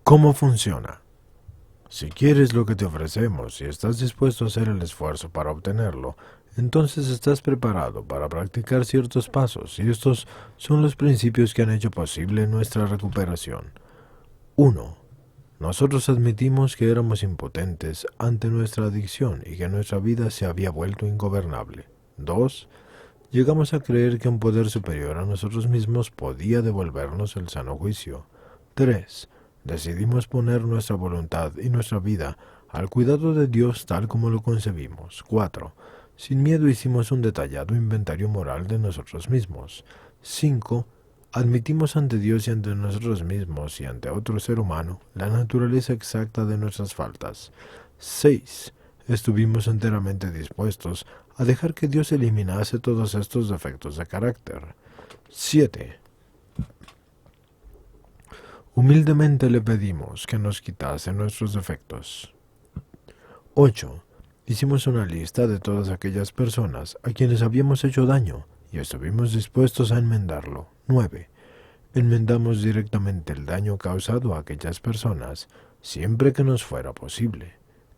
¿Cómo funciona? Si quieres lo que te ofrecemos y estás dispuesto a hacer el esfuerzo para obtenerlo, entonces estás preparado para practicar ciertos pasos y estos son los principios que han hecho posible nuestra recuperación. 1. Nosotros admitimos que éramos impotentes ante nuestra adicción y que nuestra vida se había vuelto ingobernable. 2. Llegamos a creer que un poder superior a nosotros mismos podía devolvernos el sano juicio. 3. Decidimos poner nuestra voluntad y nuestra vida al cuidado de Dios tal como lo concebimos. 4. Sin miedo hicimos un detallado inventario moral de nosotros mismos. 5. Admitimos ante Dios y ante nosotros mismos y ante otro ser humano la naturaleza exacta de nuestras faltas. 6. Estuvimos enteramente dispuestos a dejar que Dios eliminase todos estos defectos de carácter. 7. Humildemente le pedimos que nos quitase nuestros defectos. 8. Hicimos una lista de todas aquellas personas a quienes habíamos hecho daño y estuvimos dispuestos a enmendarlo. 9. Enmendamos directamente el daño causado a aquellas personas siempre que nos fuera posible,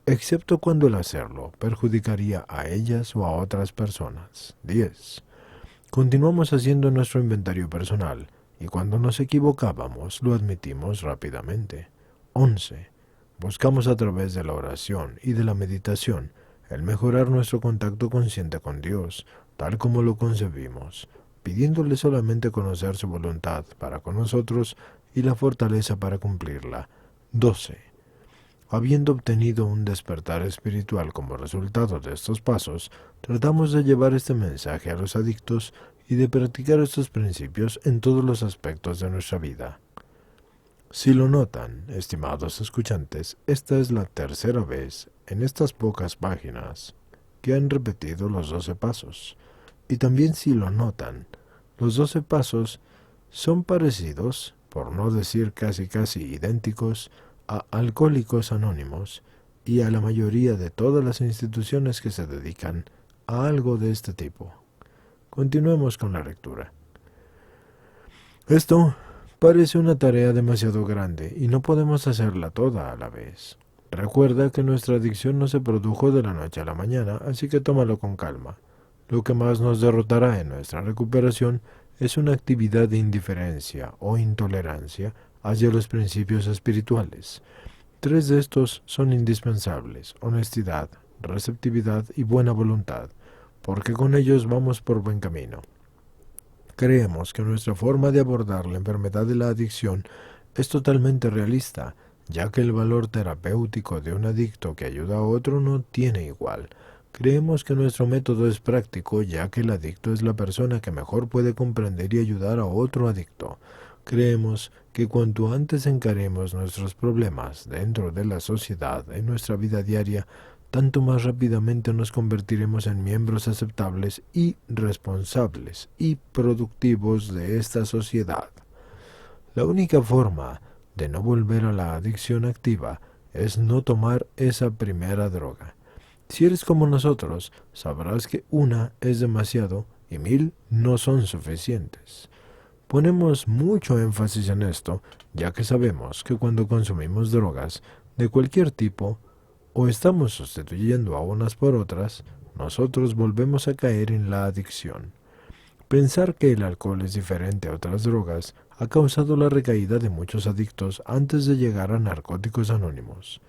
excepto cuando el hacerlo perjudicaría a ellas o a otras personas. 10. Continuamos haciendo nuestro inventario personal y cuando nos equivocábamos lo admitimos rápidamente. 11. Buscamos a través de la oración y de la meditación el mejorar nuestro contacto consciente con Dios, tal como lo concebimos, pidiéndole solamente conocer su voluntad para con nosotros y la fortaleza para cumplirla. 12. Habiendo obtenido un despertar espiritual como resultado de estos pasos, tratamos de llevar este mensaje a los adictos y de practicar estos principios en todos los aspectos de nuestra vida. Si lo notan, estimados escuchantes, esta es la tercera vez en estas pocas páginas que han repetido los 12 pasos. Y también si lo notan, los 12 pasos son parecidos, por no decir casi idénticos, a Alcohólicos Anónimos y a la mayoría de todas las instituciones que se dedican a algo de este tipo. Continuemos con la lectura. Esto parece una tarea demasiado grande y no podemos hacerla toda a la vez. Recuerda que nuestra adicción no se produjo de la noche a la mañana, así que tómalo con calma. Lo que más nos derrotará en nuestra recuperación es una actividad de indiferencia o intolerancia hacia los principios espirituales. 3 de estos son indispensables: honestidad, receptividad y buena voluntad, porque con ellos vamos por buen camino. Creemos que nuestra forma de abordar la enfermedad de la adicción es totalmente realista, ya que el valor terapéutico de un adicto que ayuda a otro no tiene igual. Creemos que nuestro método es práctico, ya que el adicto es la persona que mejor puede comprender y ayudar a otro adicto. Creemos que cuanto antes encaremos nuestros problemas dentro de la sociedad en nuestra vida diaria, tanto más rápidamente nos convertiremos en miembros aceptables y responsables y productivos de esta sociedad. La única forma de no volver a la adicción activa es no tomar esa primera droga. Si eres como nosotros, sabrás que una es demasiado y 1000 no son suficientes. Ponemos mucho énfasis en esto, ya que sabemos que cuando consumimos drogas de cualquier tipo, o estamos sustituyendo a unas por otras, nosotros volvemos a caer en la adicción. Pensar que el alcohol es diferente a otras drogas ha causado la recaída de muchos adictos antes de llegar a Narcóticos Anónimos.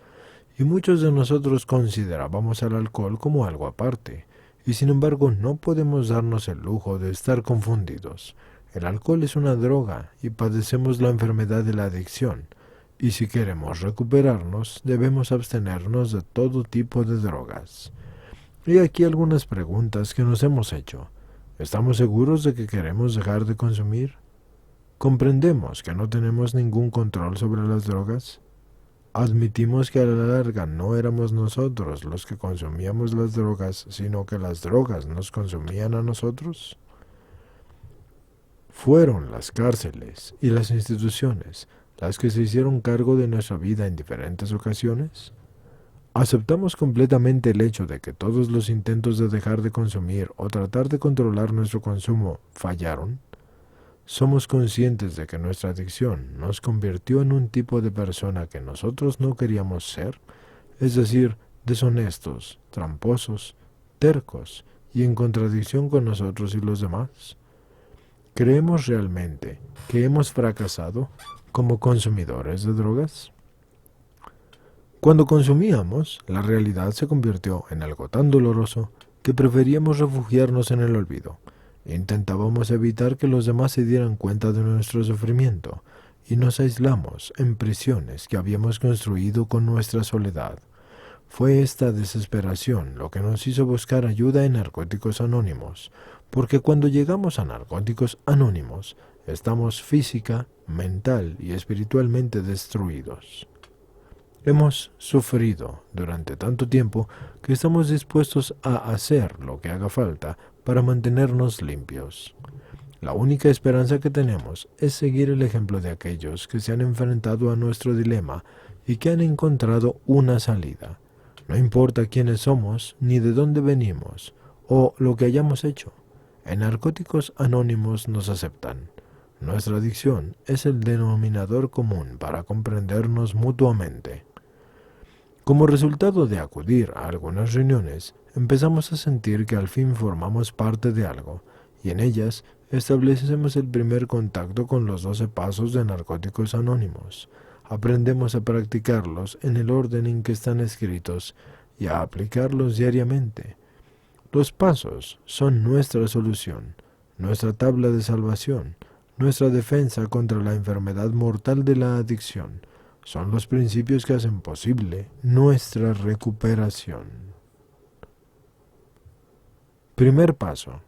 Y muchos de nosotros considerábamos al alcohol como algo aparte, y sin embargo no podemos darnos el lujo de estar confundidos. El alcohol es una droga y padecemos la enfermedad de la adicción, y si queremos recuperarnos debemos abstenernos de todo tipo de drogas. Y aquí algunas preguntas que nos hemos hecho. ¿Estamos seguros de que queremos dejar de consumir? ¿Comprendemos que no tenemos ningún control sobre las drogas? ¿Admitimos que a la larga no éramos nosotros los que consumíamos las drogas, sino que las drogas nos consumían a nosotros? ¿Fueron las cárceles y las instituciones las que se hicieron cargo de nuestra vida en diferentes ocasiones? ¿Aceptamos completamente el hecho de que todos los intentos de dejar de consumir o tratar de controlar nuestro consumo fallaron? somos conscientes de que nuestra adicción nos convirtió en un tipo de persona que nosotros no queríamos ser, es decir, deshonestos, tramposos, tercos y en contradicción con nosotros y los demás. ¿Creemos realmente que hemos fracasado como consumidores de drogas? Cuando consumíamos, la realidad se convirtió en algo tan doloroso que preferíamos refugiarnos en el olvido. Intentábamos evitar que los demás se dieran cuenta de nuestro sufrimiento y nos aislamos en prisiones que habíamos construido con nuestra soledad. Fue esta desesperación lo que nos hizo buscar ayuda en Narcóticos Anónimos, porque cuando llegamos a Narcóticos Anónimos, estamos física, mental y espiritualmente destruidos. Hemos sufrido durante tanto tiempo que estamos dispuestos a hacer lo que haga falta para mantenernos limpios. La única esperanza que tenemos es seguir el ejemplo de aquellos que se han enfrentado a nuestro dilema y que han encontrado una salida. No importa quiénes somos, ni de dónde venimos, o lo que hayamos hecho. En Narcóticos Anónimos nos aceptan. Nuestra adicción es el denominador común para comprendernos mutuamente. Como resultado de acudir a algunas reuniones, empezamos a sentir que al fin formamos parte de algo, y en ellas establecemos el primer contacto con los 12 pasos de Narcóticos Anónimos. Aprendemos a practicarlos en el orden en que están escritos y a aplicarlos diariamente. Los pasos son nuestra solución, nuestra tabla de salvación, nuestra defensa contra la enfermedad mortal de la adicción. Son los principios que hacen posible nuestra recuperación. Primer paso.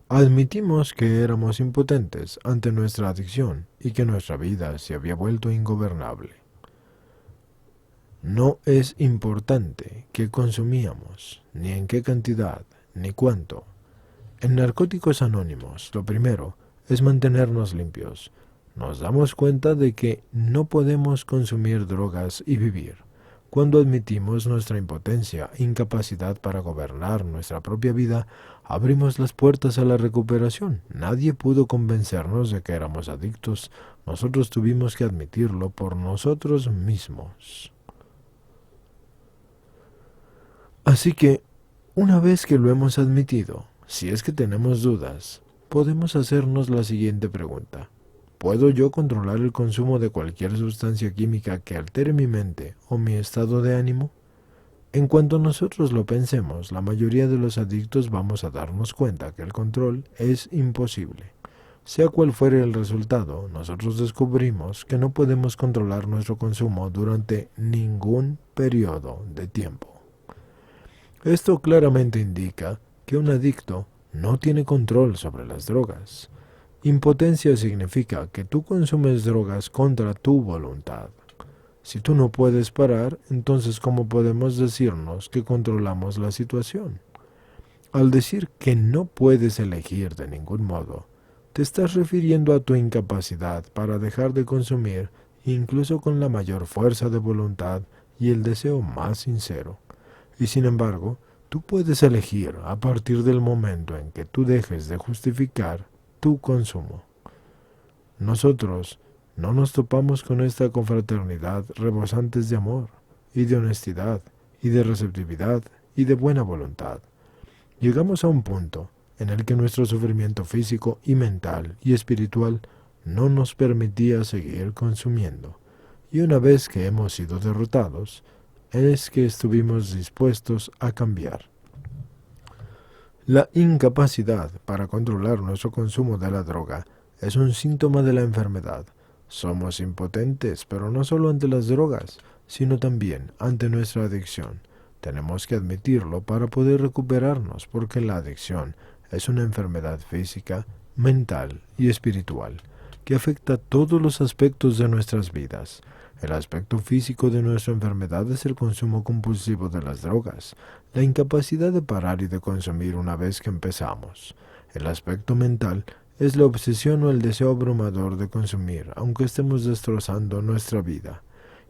Admitimos que éramos impotentes ante nuestra adicción y que nuestra vida se había vuelto ingobernable. No es importante qué consumíamos, ni en qué cantidad, ni cuánto. En Narcóticos Anónimos, lo primero es mantenernos limpios. Nos damos cuenta de que no podemos consumir drogas y vivir. Cuando admitimos nuestra impotencia e incapacidad para gobernar nuestra propia vida, abrimos las puertas a la recuperación. Nadie pudo convencernos de que éramos adictos. Nosotros tuvimos que admitirlo por nosotros mismos. Así que, una vez que lo hemos admitido, si es que tenemos dudas, podemos hacernos la siguiente pregunta. ¿Puedo yo controlar el consumo de cualquier sustancia química que altere mi mente o mi estado de ánimo? En cuanto nosotros lo pensemos, la mayoría de los adictos vamos a darnos cuenta que el control es imposible. Sea cual fuere el resultado, nosotros descubrimos que no podemos controlar nuestro consumo durante ningún periodo de tiempo. Esto claramente indica que un adicto no tiene control sobre las drogas. Impotencia significa que tú consumes drogas contra tu voluntad. Si tú no puedes parar, entonces ¿cómo podemos decirnos que controlamos la situación? Al decir que no puedes elegir de ningún modo, te estás refiriendo a tu incapacidad para dejar de consumir incluso con la mayor fuerza de voluntad y el deseo más sincero. Y sin embargo, tú puedes elegir a partir del momento en que tú dejes de justificar tu consumo. Nosotros no nos topamos con esta confraternidad rebosantes de amor, y de honestidad, y de receptividad, y de buena voluntad. Llegamos a un punto en el que nuestro sufrimiento físico y mental y espiritual no nos permitía seguir consumiendo, y una vez que hemos sido derrotados, es que estuvimos dispuestos a cambiar. La incapacidad para controlar nuestro consumo de la droga es un síntoma de la enfermedad. Somos impotentes, pero no solo ante las drogas, sino también ante nuestra adicción. Tenemos que admitirlo para poder recuperarnos, porque la adicción es una enfermedad física, mental y espiritual, que afecta todos los aspectos de nuestras vidas. El aspecto físico de nuestra enfermedad es el consumo compulsivo de las drogas, la incapacidad de parar y de consumir una vez que empezamos. El aspecto mental es la obsesión o el deseo abrumador de consumir, aunque estemos destrozando nuestra vida.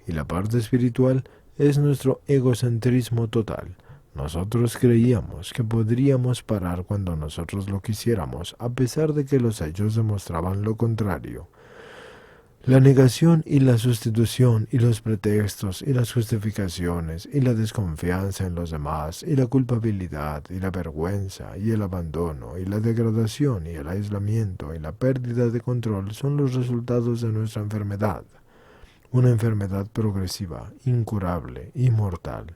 Y la parte espiritual es nuestro egocentrismo total. Nosotros creíamos que podríamos parar cuando nosotros lo quisiéramos, a pesar de que los hechos demostraban lo contrario. La negación y la sustitución y los pretextos y las justificaciones y la desconfianza en los demás y la culpabilidad y la vergüenza y el abandono y la degradación y el aislamiento y la pérdida de control son los resultados de nuestra enfermedad. Una enfermedad progresiva, incurable y mortal.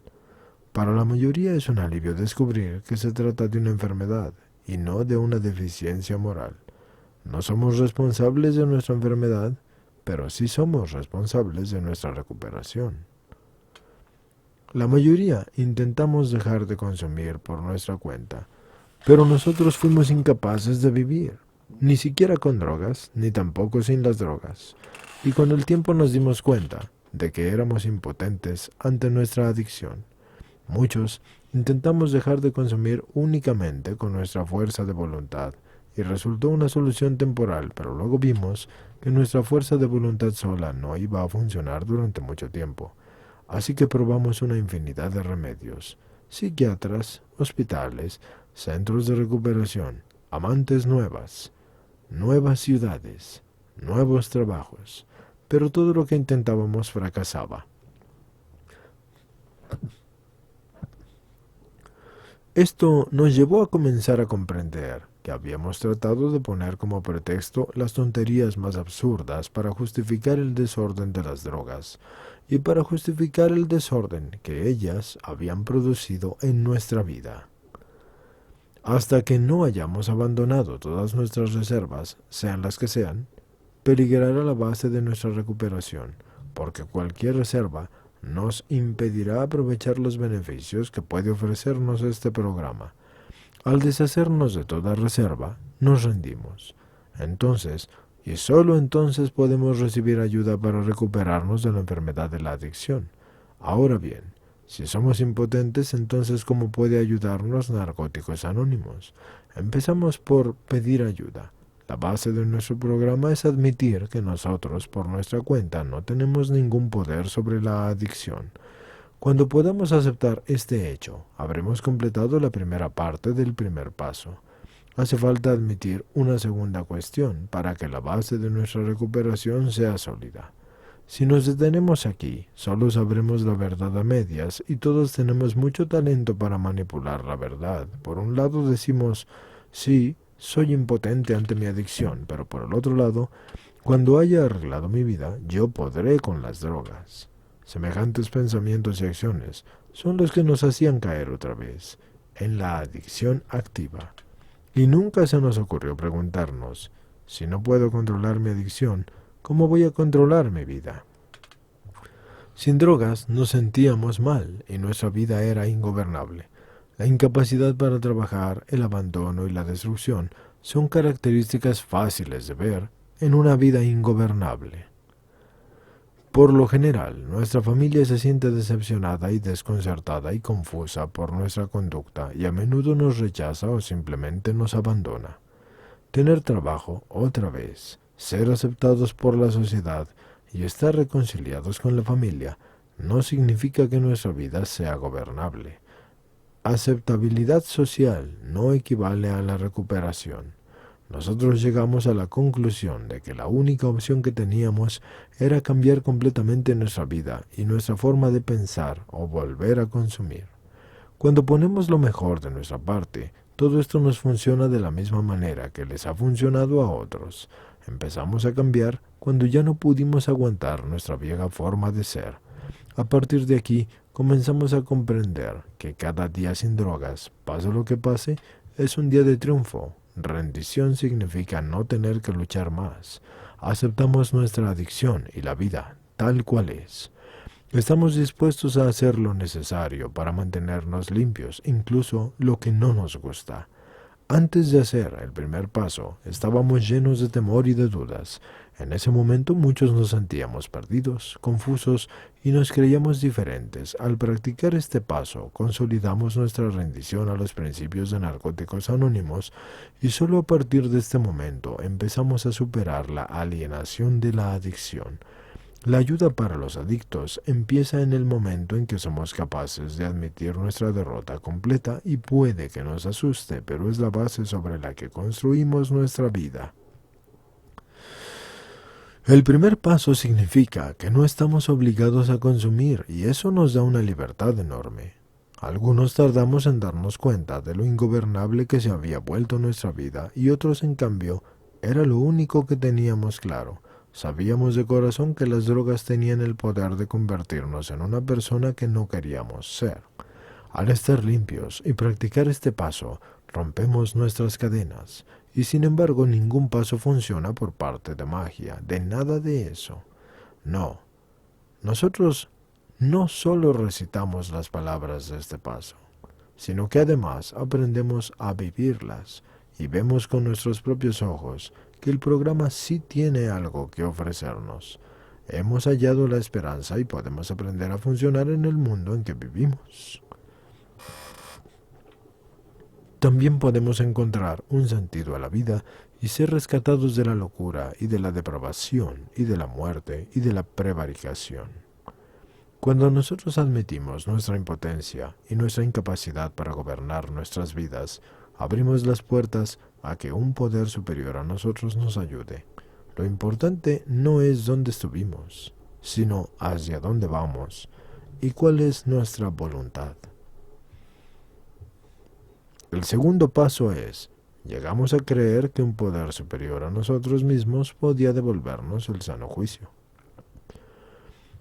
Para la mayoría es un alivio descubrir que se trata de una enfermedad y no de una deficiencia moral. No somos responsables de nuestra enfermedad, pero sí somos responsables de nuestra recuperación. La mayoría intentamos dejar de consumir por nuestra cuenta, pero nosotros fuimos incapaces de vivir, ni siquiera con drogas, ni tampoco sin las drogas, y con el tiempo nos dimos cuenta de que éramos impotentes ante nuestra adicción. Muchos intentamos dejar de consumir únicamente con nuestra fuerza de voluntad, y resultó una solución temporal, pero luego vimos que nuestra fuerza de voluntad sola no iba a funcionar durante mucho tiempo. Así que probamos una infinidad de remedios, psiquiatras, hospitales, centros de recuperación, amantes nuevas, nuevas ciudades, nuevos trabajos, pero todo lo que intentábamos fracasaba. Esto nos llevó a comenzar a comprender que habíamos tratado de poner como pretexto las tonterías más absurdas para justificar el desorden de las drogas y para justificar el desorden que ellas habían producido en nuestra vida. Hasta que no hayamos abandonado todas nuestras reservas, sean las que sean, peligrará la base de nuestra recuperación, porque cualquier reserva nos impedirá aprovechar los beneficios que puede ofrecernos este programa. Al deshacernos de toda reserva, nos rendimos. Entonces, y solo entonces podemos recibir ayuda para recuperarnos de la enfermedad de la adicción. Ahora bien, si somos impotentes, entonces ¿cómo puede ayudarnos Narcóticos Anónimos? Empezamos por pedir ayuda. La base de nuestro programa es admitir que nosotros, por nuestra cuenta, no tenemos ningún poder sobre la adicción. Cuando podamos aceptar este hecho, habremos completado la primera parte del primer paso. Hace falta admitir una segunda cuestión para que la base de nuestra recuperación sea sólida. Si nos detenemos aquí, solo sabremos la verdad a medias y todos tenemos mucho talento para manipular la verdad. Por un lado decimos, sí, soy impotente ante mi adicción, pero por el otro lado, cuando haya arreglado mi vida, yo podré con las drogas. Semejantes pensamientos y acciones son los que nos hacían caer otra vez en la adicción activa. Y nunca se nos ocurrió preguntarnos, si no puedo controlar mi adicción, ¿cómo voy a controlar mi vida? Sin drogas nos sentíamos mal y nuestra vida era ingobernable. La incapacidad para trabajar, el abandono y la destrucción son características fáciles de ver en una vida ingobernable. Por lo general, nuestra familia se siente decepcionada y desconcertada y confusa por nuestra conducta y a menudo nos rechaza o simplemente nos abandona. Tener trabajo, otra vez, ser aceptados por la sociedad y estar reconciliados con la familia no significa que nuestra vida sea gobernable. Aceptabilidad social no equivale a la recuperación. Nosotros llegamos a la conclusión de que la única opción que teníamos era cambiar completamente nuestra vida y nuestra forma de pensar o volver a consumir. Cuando ponemos lo mejor de nuestra parte, todo esto nos funciona de la misma manera que les ha funcionado a otros. Empezamos a cambiar cuando ya no pudimos aguantar nuestra vieja forma de ser. A partir de aquí, comenzamos a comprender que cada día sin drogas, pase lo que pase, es un día de triunfo. Rendición significa no tener que luchar más. Aceptamos nuestra adicción y la vida tal cual es. Estamos dispuestos a hacer lo necesario para mantenernos limpios, incluso lo que no nos gusta. Antes de hacer el primer paso, estábamos llenos de temor y de dudas. En ese momento muchos nos sentíamos perdidos, confusos y nos creíamos diferentes. Al practicar este paso, consolidamos nuestra rendición a los principios de Narcóticos Anónimos y solo a partir de este momento empezamos a superar la alienación de la adicción. La ayuda para los adictos empieza en el momento en que somos capaces de admitir nuestra derrota completa y puede que nos asuste, pero es la base sobre la que construimos nuestra vida. El primer paso significa que no estamos obligados a consumir y eso nos da una libertad enorme. Algunos tardamos en darnos cuenta de lo ingobernable que se había vuelto nuestra vida y otros, en cambio, era lo único que teníamos claro. Sabíamos de corazón que las drogas tenían el poder de convertirnos en una persona que no queríamos ser. Al estar limpios y practicar este paso, rompemos nuestras cadenas. Y sin embargo, ningún paso funciona por parte de magia, de nada de eso. No. Nosotros no solo recitamos las palabras de este paso, sino que además aprendemos a vivirlas y vemos con nuestros propios ojos que el programa sí tiene algo que ofrecernos. Hemos hallado la esperanza y podemos aprender a funcionar en el mundo en que vivimos. También podemos encontrar un sentido a la vida y ser rescatados de la locura y de la depravación y de la muerte y de la prevaricación. Cuando nosotros admitimos nuestra impotencia y nuestra incapacidad para gobernar nuestras vidas, abrimos las puertas a que un poder superior a nosotros nos ayude. Lo importante no es dónde estuvimos, sino hacia dónde vamos y cuál es nuestra voluntad. El segundo paso es, llegamos a creer que un poder superior a nosotros mismos podía devolvernos el sano juicio.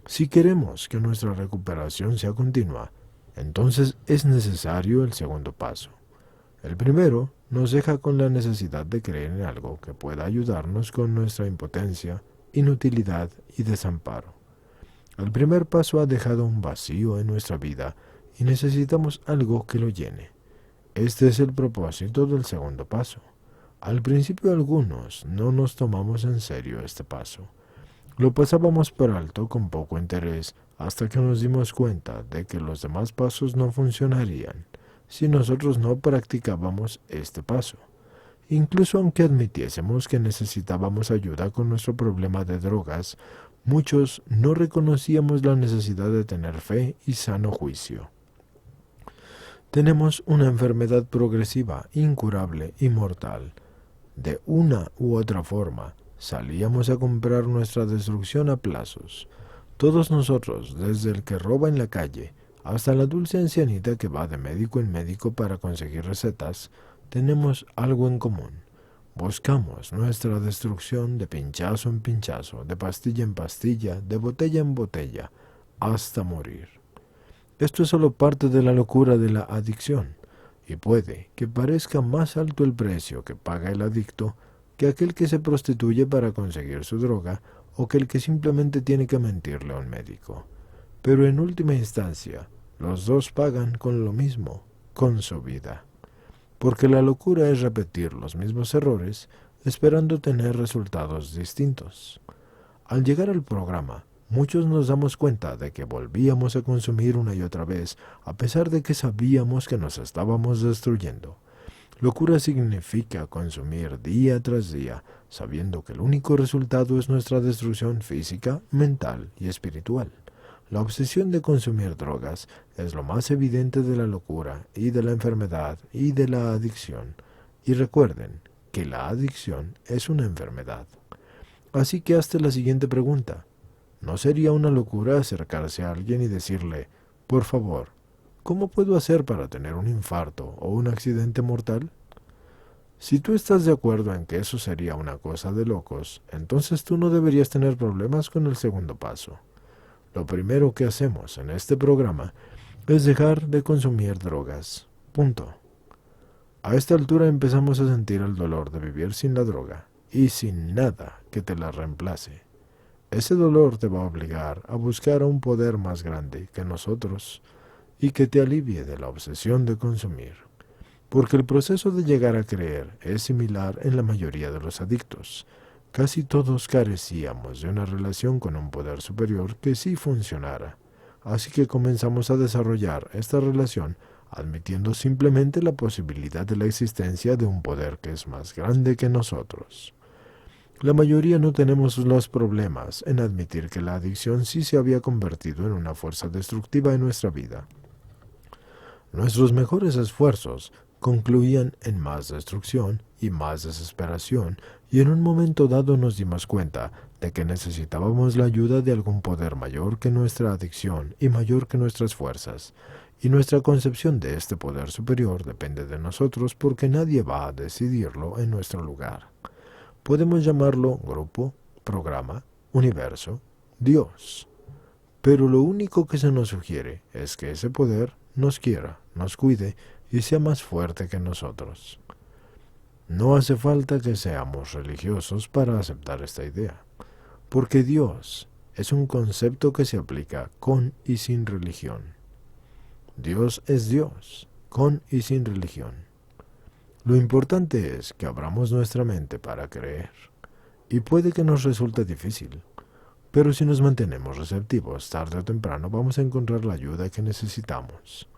Si queremos que nuestra recuperación sea continua, entonces es necesario el segundo paso. El primero nos deja con la necesidad de creer en algo que pueda ayudarnos con nuestra impotencia, inutilidad y desamparo. El primer paso ha dejado un vacío en nuestra vida y necesitamos algo que lo llene. Este es el propósito del segundo paso. Al principio algunos no nos tomamos en serio este paso. Lo pasábamos por alto con poco interés hasta que nos dimos cuenta de que los demás pasos no funcionarían si nosotros no practicábamos este paso. Incluso aunque admitiésemos que necesitábamos ayuda con nuestro problema de drogas, muchos no reconocíamos la necesidad de tener fe y sano juicio. Tenemos una enfermedad progresiva, incurable y mortal. De una u otra forma, salíamos a comprar nuestra destrucción a plazos. Todos nosotros, desde el que roba en la calle hasta la dulce ancianita que va de médico en médico para conseguir recetas, tenemos algo en común. Buscamos nuestra destrucción de pinchazo en pinchazo, de pastilla en pastilla, de botella en botella, hasta morir. Esto es solo parte de la locura de la adicción, y puede que parezca más alto el precio que paga el adicto que aquel que se prostituye para conseguir su droga o que el que simplemente tiene que mentirle a un médico. Pero en última instancia, los dos pagan con lo mismo, con su vida. Porque la locura es repetir los mismos errores esperando tener resultados distintos. Al llegar al programa, muchos nos damos cuenta de que volvíamos a consumir una y otra vez, a pesar de que sabíamos que nos estábamos destruyendo. Locura significa consumir día tras día, sabiendo que el único resultado es nuestra destrucción física, mental y espiritual. La obsesión de consumir drogas es lo más evidente de la locura y de la enfermedad y de la adicción. Y recuerden que la adicción es una enfermedad. Así que hazte la siguiente pregunta. ¿No sería una locura acercarse a alguien y decirle, por favor, ¿cómo puedo hacer para tener un infarto o un accidente mortal? Si tú estás de acuerdo en que eso sería una cosa de locos, entonces tú no deberías tener problemas con el segundo paso. Lo primero que hacemos en este programa es dejar de consumir drogas. Punto. A esta altura empezamos a sentir el dolor de vivir sin la droga y sin nada que te la reemplace. Ese dolor te va a obligar a buscar a un poder más grande que nosotros y que te alivie de la obsesión de consumir. Porque el proceso de llegar a creer es similar en la mayoría de los adictos. Casi todos carecíamos de una relación con un poder superior que sí funcionara. Así que comenzamos a desarrollar esta relación admitiendo simplemente la posibilidad de la existencia de un poder que es más grande que nosotros. La mayoría no tenemos los problemas en admitir que la adicción sí se había convertido en una fuerza destructiva en nuestra vida. Nuestros mejores esfuerzos concluían en más destrucción y más desesperación, y en un momento dado nos dimos cuenta de que necesitábamos la ayuda de algún poder mayor que nuestra adicción y mayor que nuestras fuerzas, y nuestra concepción de este poder superior depende de nosotros porque nadie va a decidirlo en nuestro lugar. Podemos llamarlo grupo, programa, universo, Dios. Pero lo único que se nos sugiere es que ese poder nos quiera, nos cuide y sea más fuerte que nosotros. No hace falta que seamos religiosos para aceptar esta idea, porque Dios es un concepto que se aplica con y sin religión. Dios es Dios, con y sin religión. Lo importante es que abramos nuestra mente para creer, y puede que nos resulte difícil, pero si nos mantenemos receptivos, tarde o temprano vamos a encontrar la ayuda que necesitamos.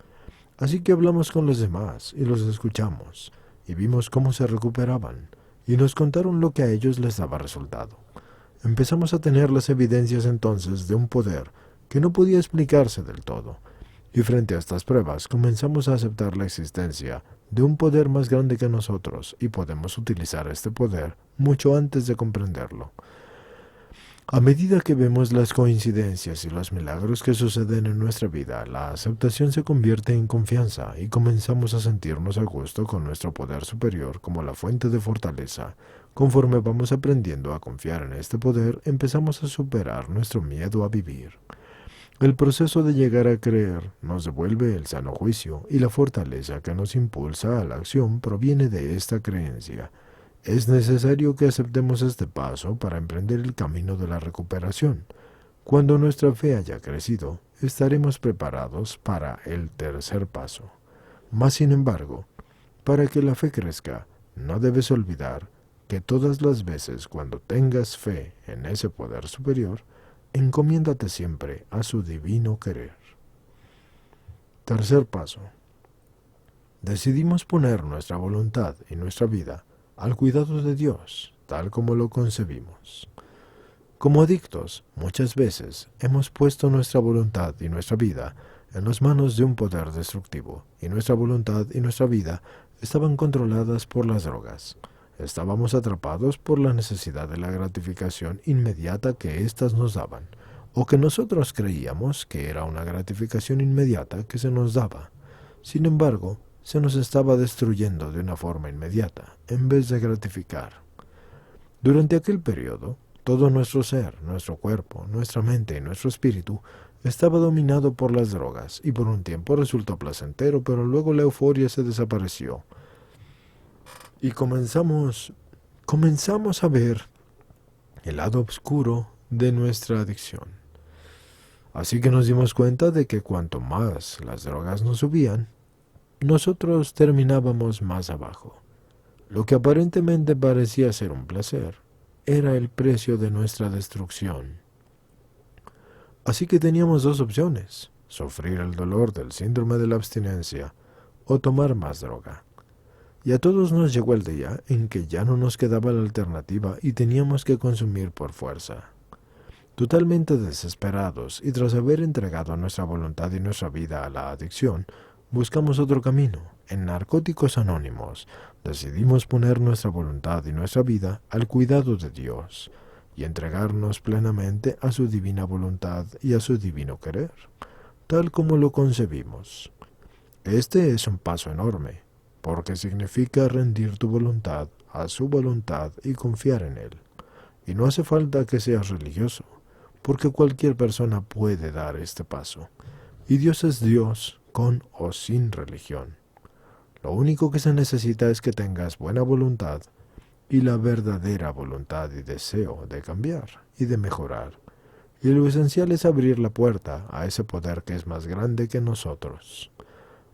Así que hablamos con los demás y los escuchamos, y vimos cómo se recuperaban, y nos contaron lo que a ellos les daba resultado. Empezamos a tener las evidencias entonces de un poder que no podía explicarse del todo, y frente a estas pruebas comenzamos a aceptar la existencia de un poder más grande que nosotros, y podemos utilizar este poder mucho antes de comprenderlo. A medida que vemos las coincidencias y los milagros que suceden en nuestra vida, la aceptación se convierte en confianza y comenzamos a sentirnos a gusto con nuestro poder superior como la fuente de fortaleza. Conforme vamos aprendiendo a confiar en este poder, empezamos a superar nuestro miedo a vivir. El proceso de llegar a creer nos devuelve el sano juicio y la fortaleza que nos impulsa a la acción proviene de esta creencia. Es necesario que aceptemos este paso para emprender el camino de la recuperación. Cuando nuestra fe haya crecido, estaremos preparados para el tercer paso. Mas, sin embargo, para que la fe crezca, no debes olvidar que todas las veces cuando tengas fe en ese poder superior, encomiéndate siempre a su divino querer. Tercer paso. Decidimos poner nuestra voluntad y nuestra vida al cuidado de Dios, tal como lo concebimos. Como adictos, muchas veces hemos puesto nuestra voluntad y nuestra vida en las manos de un poder destructivo, y nuestra voluntad y nuestra vida estaban controladas por las drogas. Estábamos atrapados por la necesidad de la gratificación inmediata que éstas nos daban, o que nosotros creíamos que era una gratificación inmediata que se nos daba. Sin embargo, se nos estaba destruyendo de una forma inmediata, en vez de gratificar. Durante aquel periodo, todo nuestro ser, nuestro cuerpo, nuestra mente y nuestro espíritu estaba dominado por las drogas, y por un tiempo resultó placentero, pero luego la euforia se desapareció. Y comenzamos a ver el lado oscuro de nuestra adicción. Así que nos dimos cuenta de que cuanto más las drogas nos subían, nosotros terminábamos más abajo. Lo que aparentemente parecía ser un placer, era el precio de nuestra destrucción. Así que teníamos dos opciones: sufrir el dolor del síndrome de la abstinencia o tomar más droga. Y a todos nos llegó el día en que ya no nos quedaba la alternativa y teníamos que consumir por fuerza. Totalmente desesperados y tras haber entregado nuestra voluntad y nuestra vida a la adicción, buscamos otro camino. En Narcóticos Anónimos decidimos poner nuestra voluntad y nuestra vida al cuidado de Dios y entregarnos plenamente a su divina voluntad y a su divino querer, tal como lo concebimos. Este es un paso enorme, porque significa rendir tu voluntad a su voluntad y confiar en Él. Y no hace falta que seas religioso, porque cualquier persona puede dar este paso. Y Dios es Dios con o sin religión. Lo único que se necesita es que tengas buena voluntad y la verdadera voluntad y deseo de cambiar y de mejorar. Y lo esencial es abrir la puerta a ese poder que es más grande que nosotros.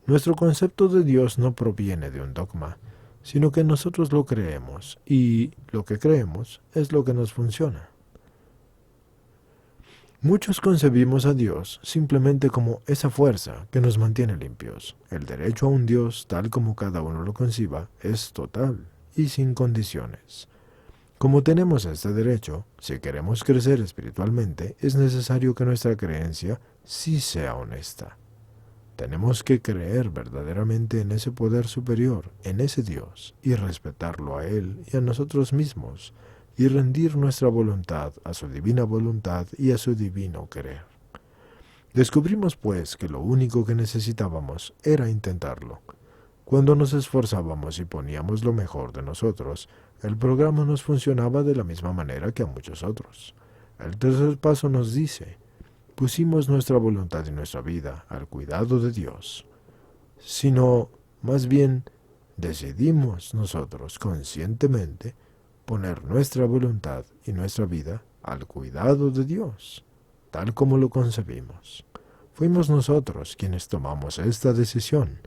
Nuestro concepto de Dios no proviene de un dogma, sino que nosotros lo creemos, y lo que creemos es lo que nos funciona. Muchos concebimos a Dios simplemente como esa fuerza que nos mantiene limpios. El derecho a un Dios, tal como cada uno lo conciba, es total y sin condiciones. Como tenemos este derecho, si queremos crecer espiritualmente, es necesario que nuestra creencia sí sea honesta. Tenemos que creer verdaderamente en ese poder superior, en ese Dios, y respetarlo a Él y a nosotros mismos, y rendir nuestra voluntad a su divina voluntad y a su divino querer. Descubrimos pues que lo único que necesitábamos era intentarlo. Cuando nos esforzábamos y poníamos lo mejor de nosotros, el programa nos funcionaba de la misma manera que a muchos otros. El tercer paso nos dice: pusimos nuestra voluntad y nuestra vida al cuidado de Dios. Sino, más bien, decidimos nosotros conscientemente poner nuestra voluntad y nuestra vida al cuidado de Dios, tal como lo concebimos. Fuimos nosotros quienes tomamos esta decisión.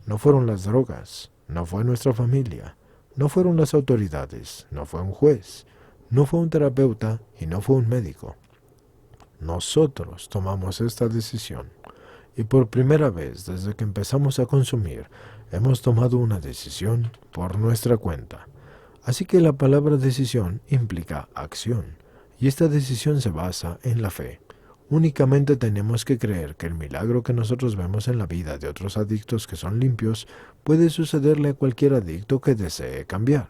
No fueron las drogas, no fue nuestra familia, no fueron las autoridades, no fue un juez, no fue un terapeuta y no fue un médico. Nosotros tomamos esta decisión, y por primera vez desde que empezamos a consumir, hemos tomado una decisión por nuestra cuenta. Así que la palabra decisión implica acción, y esta decisión se basa en la fe. Únicamente tenemos que creer que el milagro que nosotros vemos en la vida de otros adictos que son limpios puede sucederle a cualquier adicto que desee cambiar.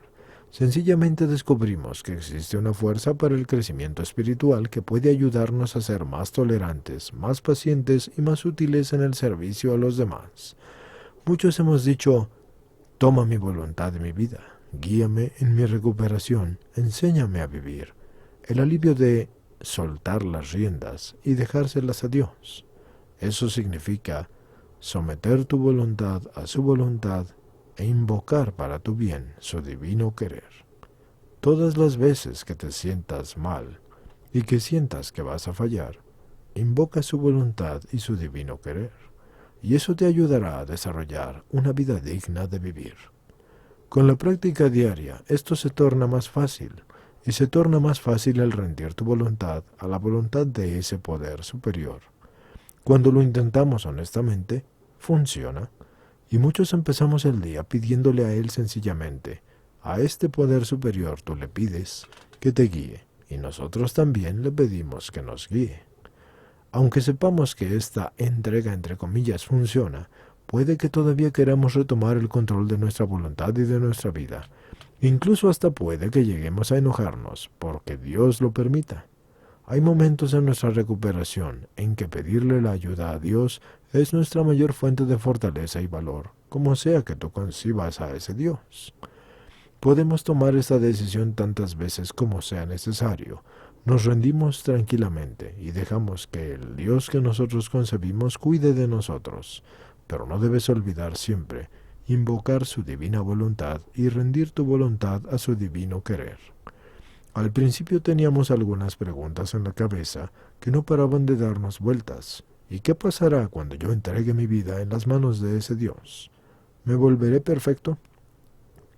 Sencillamente descubrimos que existe una fuerza para el crecimiento espiritual que puede ayudarnos a ser más tolerantes, más pacientes y más útiles en el servicio a los demás. Muchos hemos dicho: toma mi voluntad y mi vida, guíame en mi recuperación, enséñame a vivir. El alivio de soltar las riendas y dejárselas a Dios. Eso significa someter tu voluntad a su voluntad e invocar para tu bien su divino querer. Todas las veces que te sientas mal y que sientas que vas a fallar, invoca su voluntad y su divino querer, y eso te ayudará a desarrollar una vida digna de vivir. Con la práctica diaria, esto se torna más fácil, y se torna más fácil el rendir tu voluntad a la voluntad de ese poder superior. Cuando lo intentamos honestamente, funciona, y muchos empezamos el día pidiéndole a Él sencillamente: a este poder superior tú le pides que te guíe, y nosotros también le pedimos que nos guíe. Aunque sepamos que esta entrega entre comillas funciona, puede que todavía queramos retomar el control de nuestra voluntad y de nuestra vida. Incluso hasta puede que lleguemos a enojarnos, porque Dios lo permita. Hay momentos en nuestra recuperación en que pedirle la ayuda a Dios es nuestra mayor fuente de fortaleza y valor, como sea que tú concibas a ese Dios. Podemos tomar esta decisión tantas veces como sea necesario. Nos rendimos tranquilamente y dejamos que el Dios que nosotros concebimos cuide de nosotros. Pero no debes olvidar siempre invocar su divina voluntad y rendir tu voluntad a su divino querer. Al principio teníamos algunas preguntas en la cabeza que no paraban de darnos vueltas. ¿Y qué pasará cuando yo entregue mi vida en las manos de ese Dios? ¿Me volveré perfecto?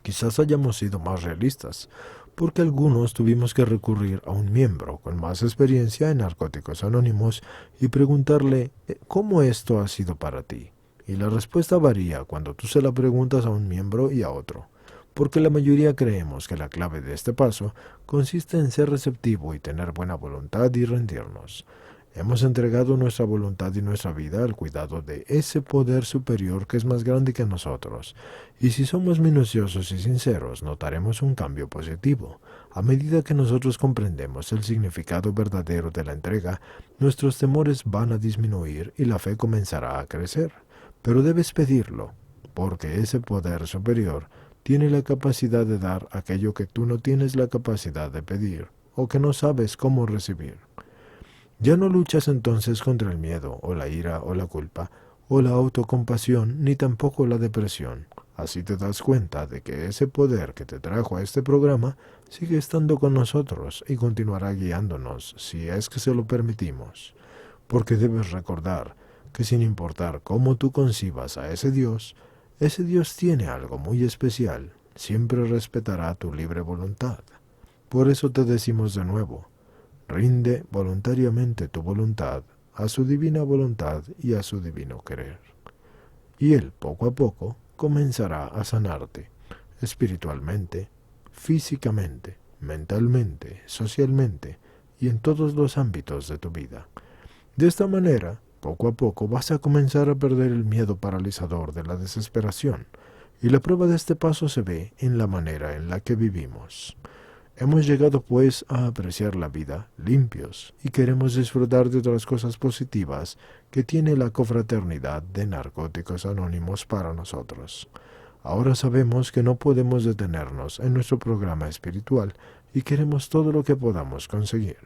Quizás hayamos sido más realistas, porque algunos tuvimos que recurrir a un miembro con más experiencia en Narcóticos Anónimos y preguntarle: ¿cómo esto ha sido para ti? Y la respuesta varía cuando tú se la preguntas a un miembro y a otro, porque la mayoría creemos que la clave de este paso consiste en ser receptivo y tener buena voluntad y rendirnos. Hemos entregado nuestra voluntad y nuestra vida al cuidado de ese poder superior que es más grande que nosotros, y si somos minuciosos y sinceros, notaremos un cambio positivo. A medida que nosotros comprendemos el significado verdadero de la entrega, nuestros temores van a disminuir y la fe comenzará a crecer. Pero debes pedirlo, porque ese poder superior tiene la capacidad de dar aquello que tú no tienes la capacidad de pedir o que no sabes cómo recibir. Ya no luchas entonces contra el miedo, o la ira, o la culpa, o la autocompasión, ni tampoco la depresión. Así te das cuenta de que ese poder que te trajo a este programa sigue estando con nosotros y continuará guiándonos si es que se lo permitimos. Porque debes recordar que sin importar cómo tú concibas a ese Dios tiene algo muy especial, siempre respetará tu libre voluntad. Por eso te decimos de nuevo: rinde voluntariamente tu voluntad a su divina voluntad y a su divino querer. Y Él, poco a poco, comenzará a sanarte, espiritualmente, físicamente, mentalmente, socialmente y en todos los ámbitos de tu vida. De esta manera, poco a poco vas a comenzar a perder el miedo paralizador de la desesperación, y la prueba de este paso se ve en la manera en la que vivimos. Hemos llegado pues a apreciar la vida limpios y queremos disfrutar de otras cosas positivas que tiene la confraternidad de Narcóticos Anónimos para nosotros. Ahora sabemos que no podemos detenernos en nuestro programa espiritual y queremos todo lo que podamos conseguir.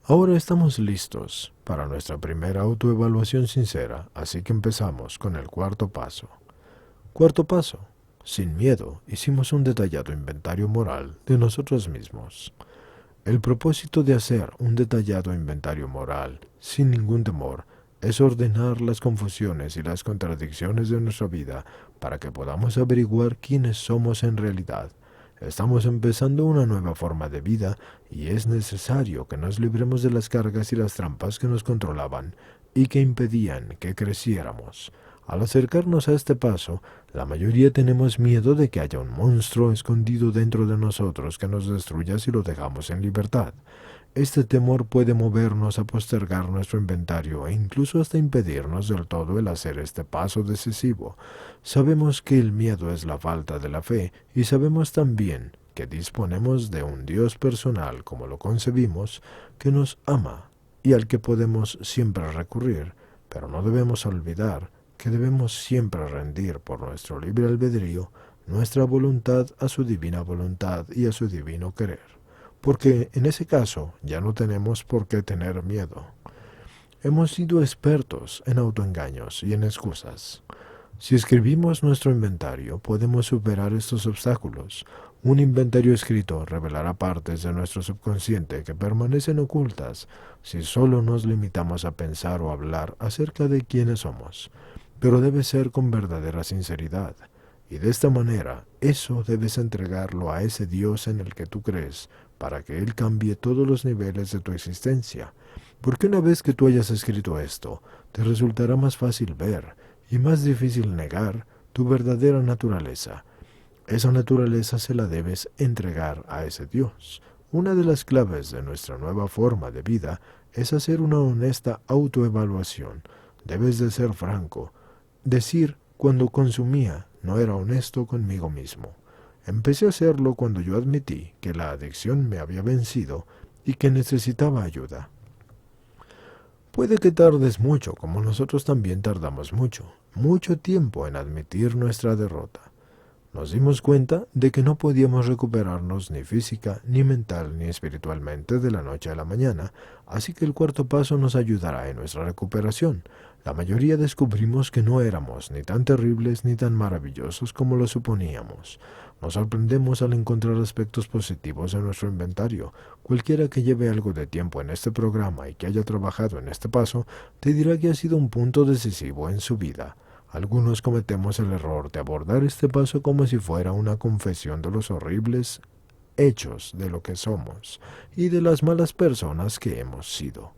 Ahora estamos listos para nuestra primera autoevaluación sincera, así que empezamos con el cuarto paso. Cuarto paso. Sin miedo, hicimos un detallado inventario moral de nosotros mismos. El propósito de hacer un detallado inventario moral sin ningún temor es ordenar las confusiones y las contradicciones de nuestra vida para que podamos averiguar quiénes somos en realidad. Estamos empezando una nueva forma de vida y es necesario que nos libremos de las cargas y las trampas que nos controlaban y que impedían que creciéramos. Al acercarnos a este paso, la mayoría tenemos miedo de que haya un monstruo escondido dentro de nosotros que nos destruya si lo dejamos en libertad. Este temor puede movernos a postergar nuestro inventario e incluso hasta impedirnos del todo el hacer este paso decisivo. Sabemos que el miedo es la falta de la fe y sabemos también que disponemos de un Dios personal como lo concebimos, que nos ama y al que podemos siempre recurrir, pero no debemos olvidar que debemos siempre rendir por nuestro libre albedrío nuestra voluntad a su divina voluntad y a su divino querer, porque en ese caso ya no tenemos por qué tener miedo. Hemos sido expertos en autoengaños y en excusas. Si escribimos nuestro inventario, podemos superar estos obstáculos. Un inventario escrito revelará partes de nuestro subconsciente que permanecen ocultas si solo nos limitamos a pensar o hablar acerca de quiénes somos. Pero debe ser con verdadera sinceridad, y de esta manera eso debes entregarlo a ese Dios en el que tú crees, para que Él cambie todos los niveles de tu existencia, porque una vez que tú hayas escrito esto, te resultará más fácil ver y más difícil negar tu verdadera naturaleza. Esa naturaleza se la debes entregar a ese Dios. Una de las claves de nuestra nueva forma de vida es hacer una honesta autoevaluación. Debes de ser franco. Decir cuando consumía no era honesto conmigo mismo. Empecé a hacerlo cuando yo admití que la adicción me había vencido y que necesitaba ayuda. Puede que tardes mucho, como nosotros también tardamos mucho tiempo en admitir nuestra derrota. Nos dimos cuenta de que no podíamos recuperarnos ni física, ni mental, ni espiritualmente de la noche a la mañana, así que el cuarto paso nos ayudará en nuestra recuperación. La mayoría descubrimos que no éramos ni tan terribles ni tan maravillosos como lo suponíamos. Nos sorprendemos al encontrar aspectos positivos en nuestro inventario. Cualquiera que lleve algo de tiempo en este programa y que haya trabajado en este paso, te dirá que ha sido un punto decisivo en su vida. Algunos cometemos el error de abordar este paso como si fuera una confesión de los horribles hechos de lo que somos y de las malas personas que hemos sido.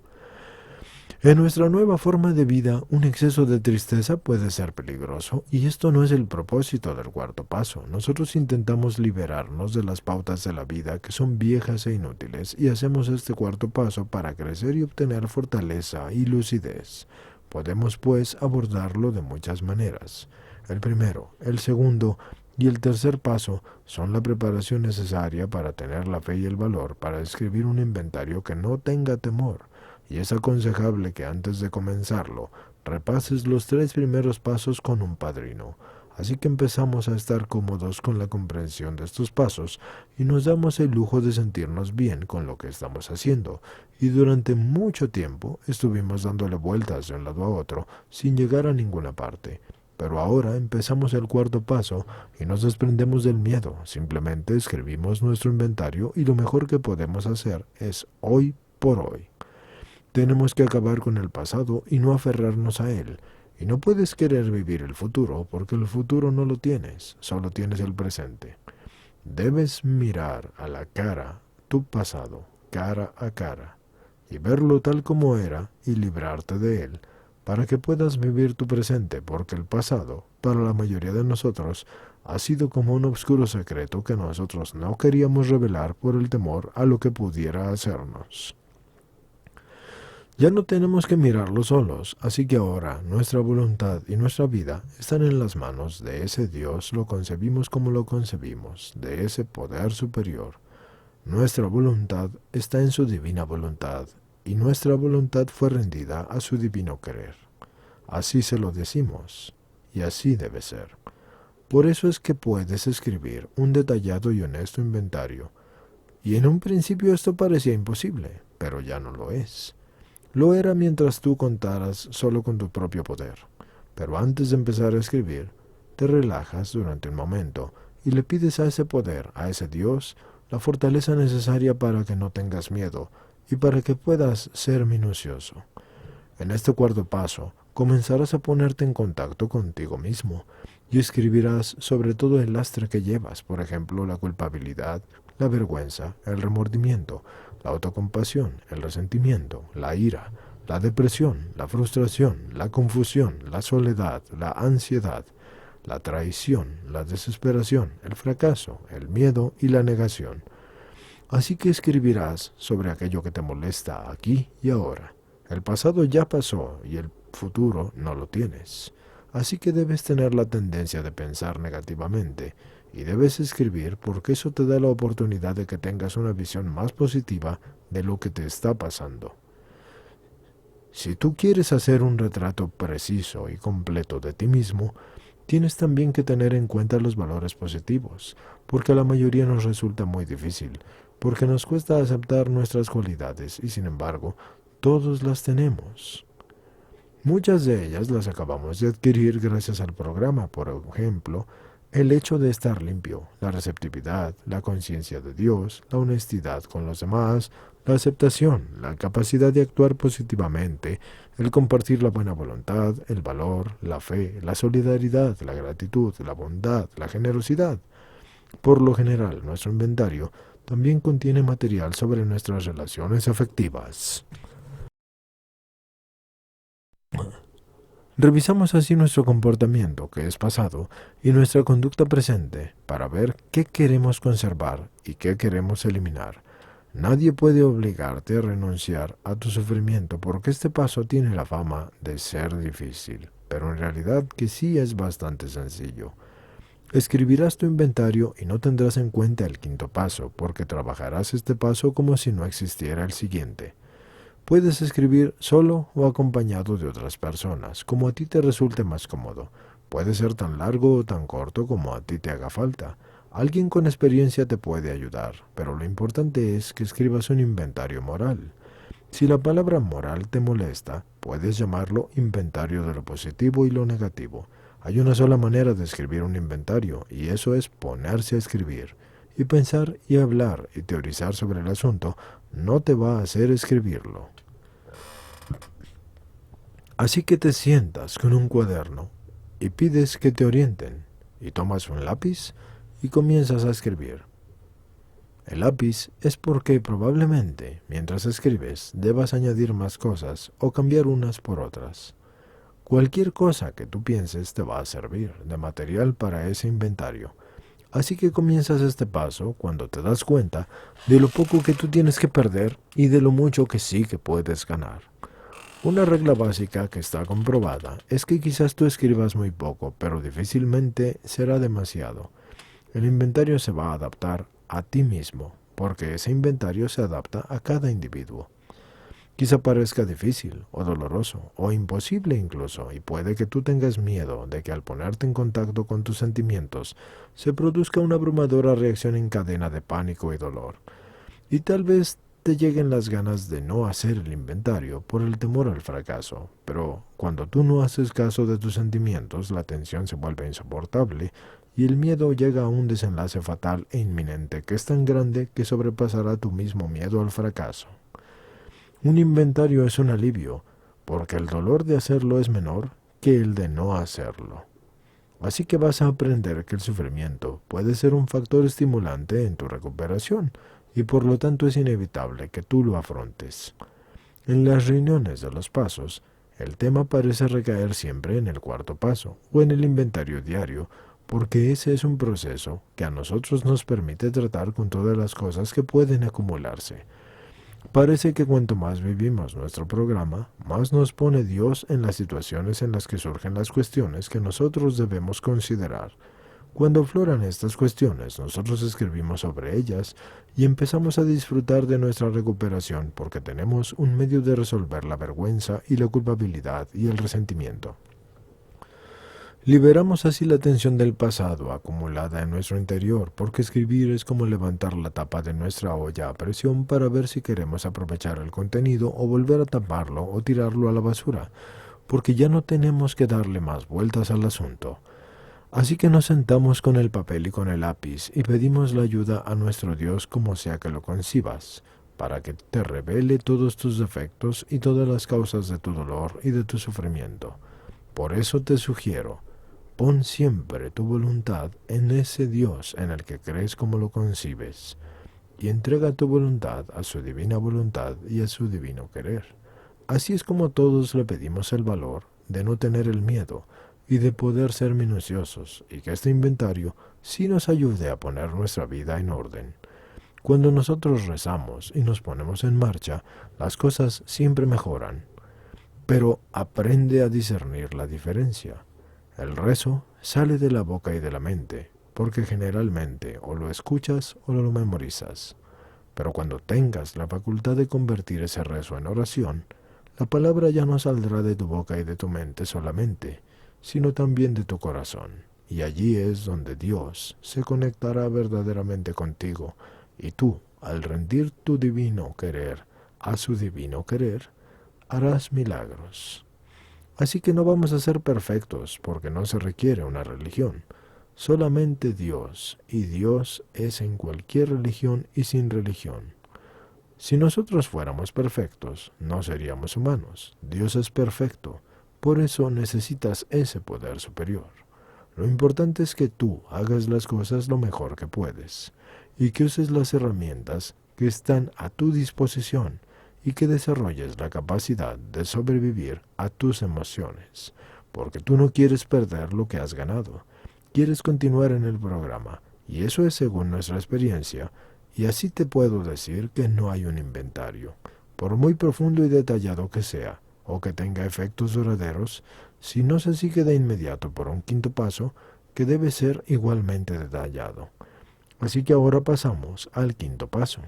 En nuestra nueva forma de vida, un exceso de tristeza puede ser peligroso, y esto no es el propósito del cuarto paso. Nosotros intentamos liberarnos de las pautas de la vida que son viejas e inútiles, y hacemos este cuarto paso para crecer y obtener fortaleza y lucidez. Podemos, pues, abordarlo de muchas maneras. El primero, el segundo y el tercer paso son la preparación necesaria para tener la fe y el valor para escribir un inventario que no tenga temor. Y es aconsejable que antes de comenzarlo, repases los 3 primeros pasos con un padrino. Así que empezamos a estar cómodos con la comprensión de estos pasos y nos damos el lujo de sentirnos bien con lo que estamos haciendo. Y durante mucho tiempo estuvimos dándole vueltas de un lado a otro sin llegar a ninguna parte. Pero ahora empezamos el cuarto paso y nos desprendemos del miedo. Simplemente escribimos nuestro inventario y lo mejor que podemos hacer es hoy por hoy. Tenemos que acabar con el pasado y no aferrarnos a él. Y no puedes querer vivir el futuro porque el futuro no lo tienes, solo tienes el presente. Debes mirar a la cara tu pasado, cara a cara, y verlo tal como era y librarte de él, para que puedas vivir tu presente, porque el pasado, para la mayoría de nosotros, ha sido como un oscuro secreto que nosotros no queríamos revelar por el temor a lo que pudiera hacernos. Ya no tenemos que mirarlo solos, así que ahora nuestra voluntad y nuestra vida están en las manos de ese Dios, lo concebimos como lo concebimos, de ese poder superior. Nuestra voluntad está en su divina voluntad, y nuestra voluntad fue rendida a su divino querer. Así se lo decimos, y así debe ser. Por eso es que puedes escribir un detallado y honesto inventario. Y en un principio esto parecía imposible, pero ya no lo es. Lo era mientras tú contaras solo con tu propio poder. Pero antes de empezar a escribir, te relajas durante un momento y le pides a ese poder, a ese Dios, la fortaleza necesaria para que no tengas miedo y para que puedas ser minucioso. En este cuarto paso, comenzarás a ponerte en contacto contigo mismo y escribirás sobre todo el lastre que llevas, por ejemplo, la culpabilidad, la vergüenza, el remordimiento, la autocompasión, el resentimiento, la ira, la depresión, la frustración, la confusión, la soledad, la ansiedad, la traición, la desesperación, el fracaso, el miedo y la negación. Así que escribirás sobre aquello que te molesta aquí y ahora. El pasado ya pasó y el futuro no lo tienes. Así que debes tener la tendencia de pensar negativamente y debes escribir porque eso te da la oportunidad de que tengas una visión más positiva de lo que te está pasando. Si tú quieres hacer un retrato preciso y completo de ti mismo, tienes también que tener en cuenta los valores positivos, porque a la mayoría nos resulta muy difícil, porque nos cuesta aceptar nuestras cualidades y sin embargo, todos las tenemos. Muchas de ellas las acabamos de adquirir gracias al programa, por ejemplo, el hecho de estar limpio, la receptividad, la conciencia de Dios, la honestidad con los demás, la aceptación, la capacidad de actuar positivamente, el compartir la buena voluntad, el valor, la fe, la solidaridad, la gratitud, la bondad, la generosidad. Por lo general, nuestro inventario también contiene material sobre nuestras relaciones afectivas. Revisamos así nuestro comportamiento, que es pasado, y nuestra conducta presente, para ver qué queremos conservar y qué queremos eliminar. Nadie puede obligarte a renunciar a tu sufrimiento porque este paso tiene la fama de ser difícil, pero en realidad que sí es bastante sencillo. Escribirás tu inventario y no tendrás en cuenta el quinto paso, porque trabajarás este paso como si no existiera el siguiente. Puedes escribir solo o acompañado de otras personas, como a ti te resulte más cómodo. Puede ser tan largo o tan corto como a ti te haga falta. Alguien con experiencia te puede ayudar, pero lo importante es que escribas un inventario moral. Si la palabra moral te molesta, puedes llamarlo inventario de lo positivo y lo negativo. Hay una sola manera de escribir un inventario, y eso es ponerse a escribir. Y pensar y hablar y teorizar sobre el asunto no te va a hacer escribirlo. Así que te sientas con un cuaderno y pides que te orienten, y tomas un lápiz y comienzas a escribir. El lápiz es porque probablemente, mientras escribes, debas añadir más cosas o cambiar unas por otras. Cualquier cosa que tú pienses te va a servir de material para ese inventario. Así que comienzas este paso cuando te das cuenta de lo poco que tú tienes que perder y de lo mucho que sí que puedes ganar. Una regla básica que está comprobada es que quizás tú escribas muy poco, pero difícilmente será demasiado. El inventario se va a adaptar a ti mismo, porque ese inventario se adapta a cada individuo. Quizá parezca difícil, o doloroso, o imposible incluso, y puede que tú tengas miedo de que al ponerte en contacto con tus sentimientos se produzca una abrumadora reacción en cadena de pánico y dolor. Y tal vez te lleguen las ganas de no hacer el inventario por el temor al fracaso, pero cuando tú no haces caso de tus sentimientos, la tensión se vuelve insoportable y el miedo llega a un desenlace fatal e inminente que es tan grande que sobrepasará tu mismo miedo al fracaso. Un inventario es un alivio, porque el dolor de hacerlo es menor que el de no hacerlo. Así que vas a aprender que el sufrimiento puede ser un factor estimulante en tu recuperación, y por lo tanto es inevitable que tú lo afrontes. En las reuniones de los pasos, El tema parece recaer siempre en el cuarto paso o en el inventario diario, porque ese es un proceso que a nosotros nos permite tratar con todas las cosas que pueden acumularse. Parece que cuanto más vivimos nuestro programa, más nos pone Dios en las situaciones en las que surgen las cuestiones que nosotros debemos considerar. Cuando afloran estas cuestiones, nosotros escribimos sobre ellas y empezamos a disfrutar de nuestra recuperación porque tenemos un medio de resolver la vergüenza y la culpabilidad y el resentimiento. Liberamos así la tensión del pasado acumulada en nuestro interior, porque escribir es como levantar la tapa de nuestra olla a presión para ver si queremos aprovechar el contenido o volver a taparlo o tirarlo a la basura, porque ya no tenemos que darle más vueltas al asunto. Así que nos sentamos con el papel y con el lápiz y pedimos la ayuda a nuestro Dios como sea que lo concibas, para que te revele todos tus defectos y todas las causas de tu dolor y de tu sufrimiento. Por eso te sugiero, pon siempre tu voluntad en ese Dios en el que crees como lo concibes, y entrega tu voluntad a su divina voluntad y a su divino querer. Así es como todos le pedimos el valor de no tener el miedo y de poder ser minuciosos, y que este inventario sí nos ayude a poner nuestra vida en orden. Cuando nosotros rezamos y nos ponemos en marcha, las cosas siempre mejoran. Pero aprende a discernir la diferencia. El rezo sale de la boca y de la mente, porque generalmente o lo escuchas o lo memorizas. Pero cuando tengas la facultad de convertir ese rezo en oración, la palabra ya no saldrá de tu boca y de tu mente solamente, sino también de tu corazón. Y allí es donde Dios se conectará verdaderamente contigo, y tú, al rendir tu divino querer a su divino querer, harás milagros. Así que no vamos a ser perfectos, porque no se requiere una religión. Solamente Dios, y Dios es en cualquier religión y sin religión. Si nosotros fuéramos perfectos, no seríamos humanos. Dios es perfecto, por eso necesitas ese poder superior. Lo importante es que tú hagas las cosas lo mejor que puedes, y que uses las herramientas que están a tu disposición, y que desarrolles la capacidad de sobrevivir a tus emociones, porque tú no quieres perder lo que has ganado, quieres continuar en el programa, y eso es según nuestra experiencia, y así te puedo decir que no hay un inventario, por muy profundo y detallado que sea, o que tenga efectos duraderos, si no se sigue de inmediato por un quinto paso, que debe ser igualmente detallado. Así que ahora pasamos al quinto paso.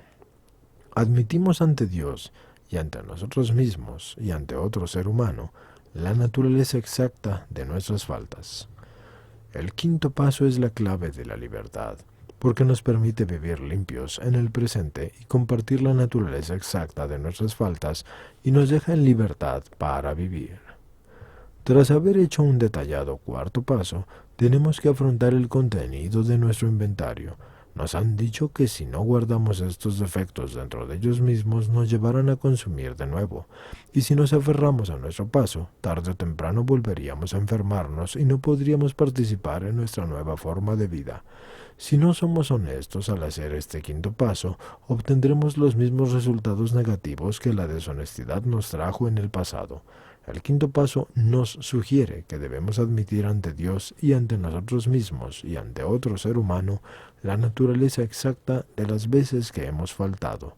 Admitimos ante Dios y ante nosotros mismos y ante otro ser humano la naturaleza exacta de nuestras faltas. El quinto paso es la clave de la libertad, porque nos permite vivir limpios en el presente y compartir la naturaleza exacta de nuestras faltas y nos deja en libertad para vivir. Tras haber hecho un detallado cuarto paso, tenemos que afrontar el contenido de nuestro inventario. Nos han dicho que si no guardamos estos defectos dentro de ellos mismos nos llevarán a consumir de nuevo, y si nos aferramos a nuestro paso, tarde o temprano volveríamos a enfermarnos y no podríamos participar en nuestra nueva forma de vida. Si no somos honestos al hacer este quinto paso, obtendremos los mismos resultados negativos que la deshonestidad nos trajo en el pasado. El quinto paso nos sugiere que debemos admitir ante Dios y ante nosotros mismos y ante otro ser humano la naturaleza exacta de las veces que hemos faltado.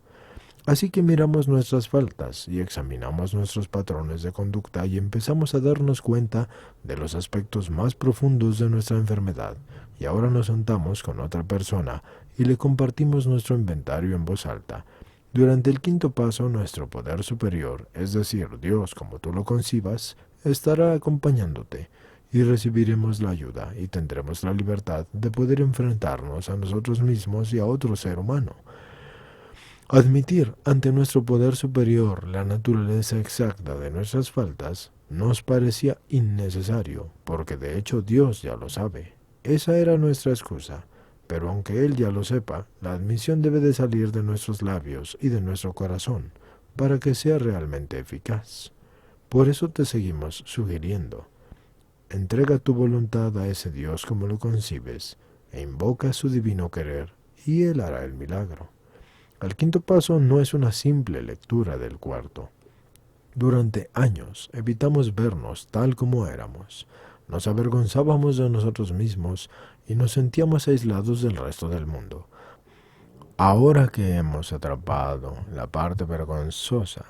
Así que miramos nuestras faltas y examinamos nuestros patrones de conducta y empezamos a darnos cuenta de los aspectos más profundos de nuestra enfermedad. Y ahora nos sentamos con otra persona y le compartimos nuestro inventario en voz alta. Durante el quinto paso, nuestro poder superior, es decir, Dios como tú lo concibas, estará acompañándote y recibiremos la ayuda y tendremos la libertad de poder enfrentarnos a nosotros mismos y a otro ser humano. Admitir ante nuestro poder superior la naturaleza exacta de nuestras faltas nos parecía innecesario, porque de hecho Dios ya lo sabe. Esa era nuestra excusa. Pero aunque Él ya lo sepa, la admisión debe de salir de nuestros labios y de nuestro corazón, para que sea realmente eficaz. Por eso te seguimos sugiriendo. Entrega tu voluntad a ese Dios como lo concibes, e invoca su divino querer, y Él hará el milagro. El quinto paso no es una simple lectura del cuarto. Durante años evitamos vernos tal como éramos. Nos avergonzábamos de nosotros mismos y nos sentíamos aislados del resto del mundo. Ahora que hemos atrapado la parte vergonzosa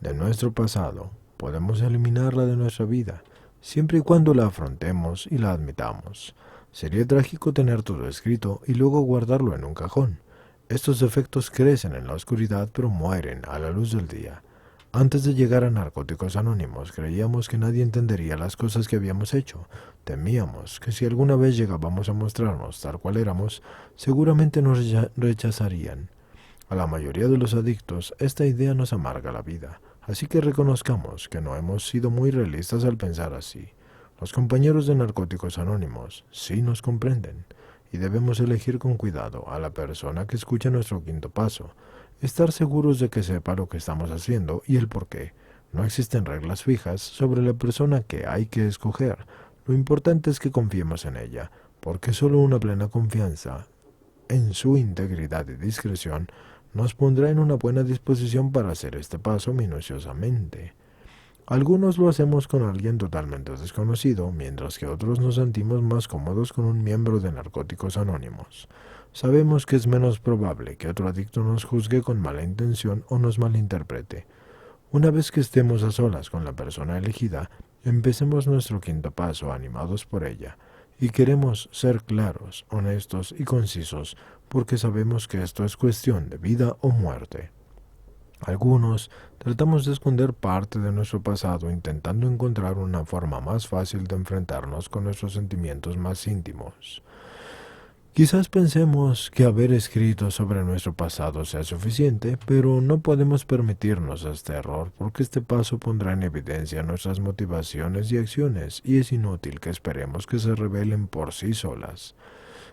de nuestro pasado, podemos eliminarla de nuestra vida, siempre y cuando la afrontemos y la admitamos. Sería trágico tener todo escrito y luego guardarlo en un cajón. Estos defectos crecen en la oscuridad pero mueren a la luz del día. Antes de llegar a Narcóticos Anónimos, creíamos que nadie entendería las cosas que habíamos hecho. Temíamos que si alguna vez llegábamos a mostrarnos tal cual éramos, seguramente nos rechazarían. A la mayoría de los adictos, esta idea nos amarga la vida, así que reconozcamos que no hemos sido muy realistas al pensar así. Los compañeros de Narcóticos Anónimos sí nos comprenden, y debemos elegir con cuidado a la persona que escucha nuestro quinto paso. Estar seguros de que sepa lo que estamos haciendo y el por qué. No existen reglas fijas sobre la persona que hay que escoger. Lo importante es que confiemos en ella, porque solo una plena confianza en su integridad y discreción nos pondrá en una buena disposición para hacer este paso minuciosamente. Algunos lo hacemos con alguien totalmente desconocido, mientras que otros nos sentimos más cómodos con un miembro de Narcóticos Anónimos. Sabemos que es menos probable que otro adicto nos juzgue con mala intención o nos malinterprete. Una vez que estemos a solas con la persona elegida, empecemos nuestro quinto paso animados por ella, y queremos ser claros, honestos y concisos, porque sabemos que esto es cuestión de vida o muerte. Algunos tratamos de esconder parte de nuestro pasado intentando encontrar una forma más fácil de enfrentarnos con nuestros sentimientos más íntimos. Quizás pensemos que haber escrito sobre nuestro pasado sea suficiente, pero no podemos permitirnos este error porque este paso pondrá en evidencia nuestras motivaciones y acciones y es inútil que esperemos que se revelen por sí solas.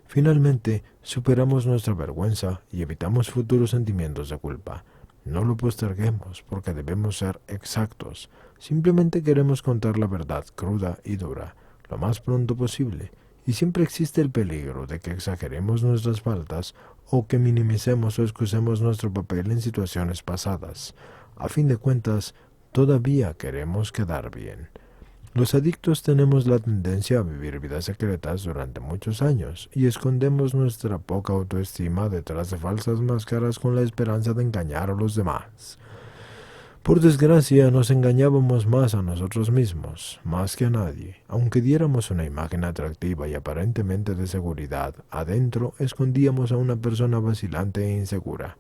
Finalmente, superamos nuestra vergüenza y evitamos futuros sentimientos de culpa. No lo posterguemos porque debemos ser exactos. Simplemente queremos contar la verdad cruda y dura, lo más pronto posible. Y siempre existe el peligro de que exageremos nuestras faltas o que minimicemos o excusemos nuestro papel en situaciones pasadas. A fin de cuentas, todavía queremos quedar bien. Los adictos tenemos la tendencia a vivir vidas secretas durante muchos años y escondemos nuestra poca autoestima detrás de falsas máscaras con la esperanza de engañar a los demás. Por desgracia, nos engañábamos más a nosotros mismos, más que a nadie. Aunque diéramos una imagen atractiva y aparentemente de seguridad, adentro escondíamos a una persona vacilante e insegura.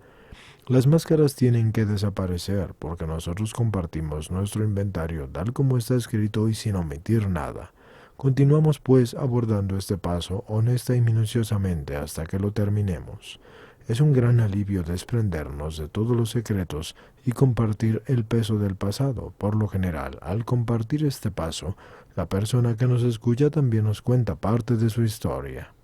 Las máscaras tienen que desaparecer porque nosotros compartimos nuestro inventario tal como está escrito y sin omitir nada. Continuamos pues abordando este paso honesta y minuciosamente hasta que lo terminemos. Es un gran alivio desprendernos de todos los secretos y compartir el peso del pasado. Por lo general, al compartir este paso, la persona que nos escucha también nos cuenta parte de su historia.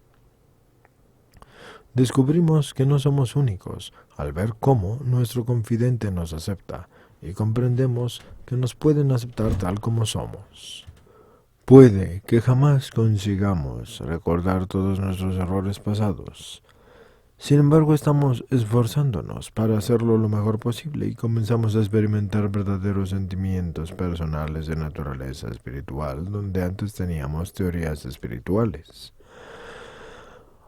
Descubrimos que no somos únicos al ver cómo nuestro confidente nos acepta y comprendemos que nos pueden aceptar tal como somos. Puede que jamás consigamos recordar todos nuestros errores pasados. Sin embargo, estamos esforzándonos para hacerlo lo mejor posible y comenzamos a experimentar verdaderos sentimientos personales de naturaleza espiritual donde antes teníamos teorías espirituales.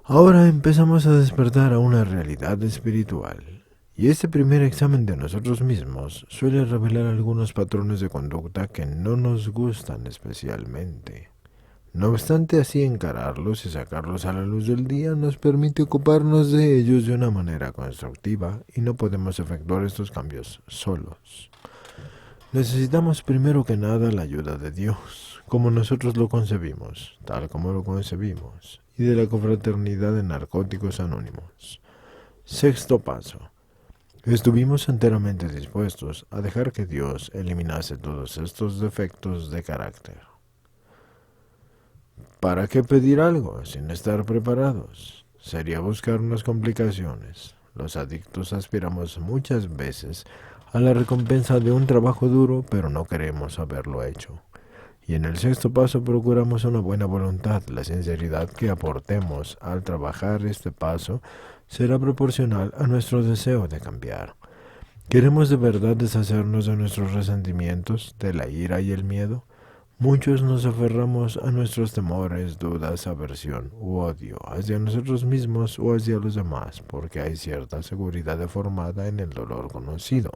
Ahora empezamos a despertar a una realidad espiritual, y este primer examen de nosotros mismos suele revelar algunos patrones de conducta que no nos gustan especialmente. No obstante, así encararlos y sacarlos a la luz del día nos permite ocuparnos de ellos de una manera constructiva y no podemos efectuar estos cambios solos. Necesitamos primero que nada la ayuda de Dios, como nosotros lo concebimos, tal como lo concebimos, y de la confraternidad de Narcóticos Anónimos. Sexto paso. Estuvimos enteramente dispuestos a dejar que Dios eliminase todos estos defectos de carácter. ¿Para qué pedir algo sin estar preparados? Sería buscar unas complicaciones. Los adictos aspiramos muchas veces a la recompensa de un trabajo duro, pero no queremos haberlo hecho. Y en el sexto paso procuramos una buena voluntad. La sinceridad que aportemos al trabajar este paso será proporcional a nuestro deseo de cambiar. ¿Queremos de verdad deshacernos de nuestros resentimientos, de la ira y el miedo? Muchos nos aferramos a nuestros temores, dudas, aversión u odio hacia nosotros mismos o hacia los demás, porque hay cierta seguridad formada en el dolor conocido.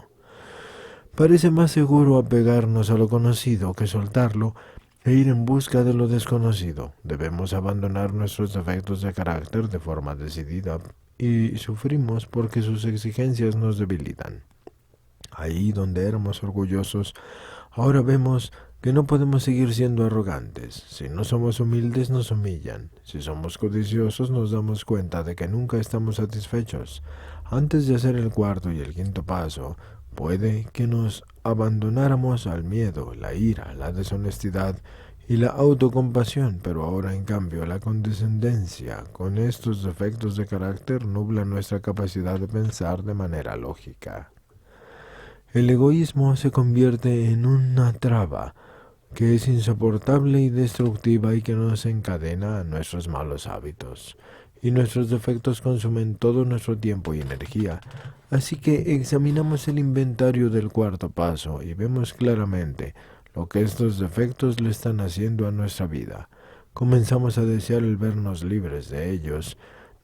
Parece más seguro apegarnos a lo conocido que soltarlo e ir en busca de lo desconocido. Debemos abandonar nuestros defectos de carácter de forma decidida y sufrimos porque sus exigencias nos debilitan. Ahí donde éramos orgullosos, ahora vemos que no podemos seguir siendo arrogantes. Si no somos humildes, nos humillan. Si somos codiciosos, nos damos cuenta de que nunca estamos satisfechos. Antes de hacer el cuarto y el quinto paso, puede que nos abandonáramos al miedo, la ira, la deshonestidad y la autocompasión, pero ahora en cambio la condescendencia con estos defectos de carácter nubla nuestra capacidad de pensar de manera lógica. El egoísmo se convierte en una traba que es insoportable y destructiva y que nos encadena a nuestros malos hábitos. Y nuestros defectos consumen todo nuestro tiempo y energía. Así que examinamos el inventario del cuarto paso y vemos claramente lo que estos defectos le están haciendo a nuestra vida. Comenzamos a desear el vernos libres de ellos.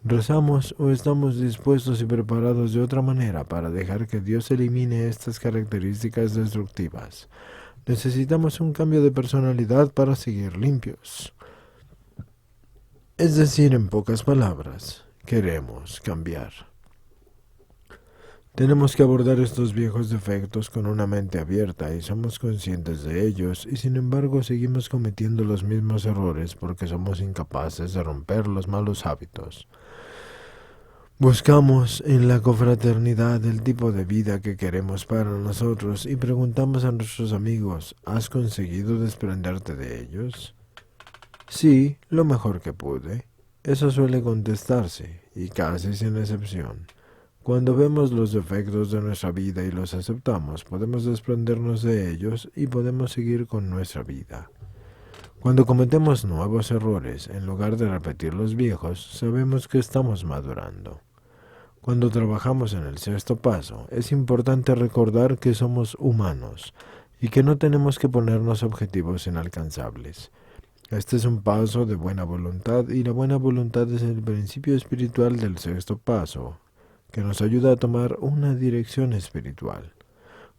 Rezamos o estamos dispuestos y preparados de otra manera para dejar que Dios elimine estas características destructivas. Necesitamos un cambio de personalidad para seguir limpios. Es decir, en pocas palabras, queremos cambiar. Tenemos que abordar estos viejos defectos con una mente abierta y somos conscientes de ellos y sin embargo seguimos cometiendo los mismos errores porque somos incapaces de romper los malos hábitos. Buscamos en la confraternidad el tipo de vida que queremos para nosotros y preguntamos a nuestros amigos, ¿has conseguido desprenderte de ellos? Sí, lo mejor que pude. Eso suele contestarse, y casi sin excepción. Cuando vemos los defectos de nuestra vida y los aceptamos, podemos desprendernos de ellos y podemos seguir con nuestra vida. Cuando cometemos nuevos errores, en lugar de repetir los viejos, sabemos que estamos madurando. Cuando trabajamos en el sexto paso, es importante recordar que somos humanos y que no tenemos que ponernos objetivos inalcanzables. Este es un paso de buena voluntad y la buena voluntad es el principio espiritual del sexto paso, que nos ayuda a tomar una dirección espiritual.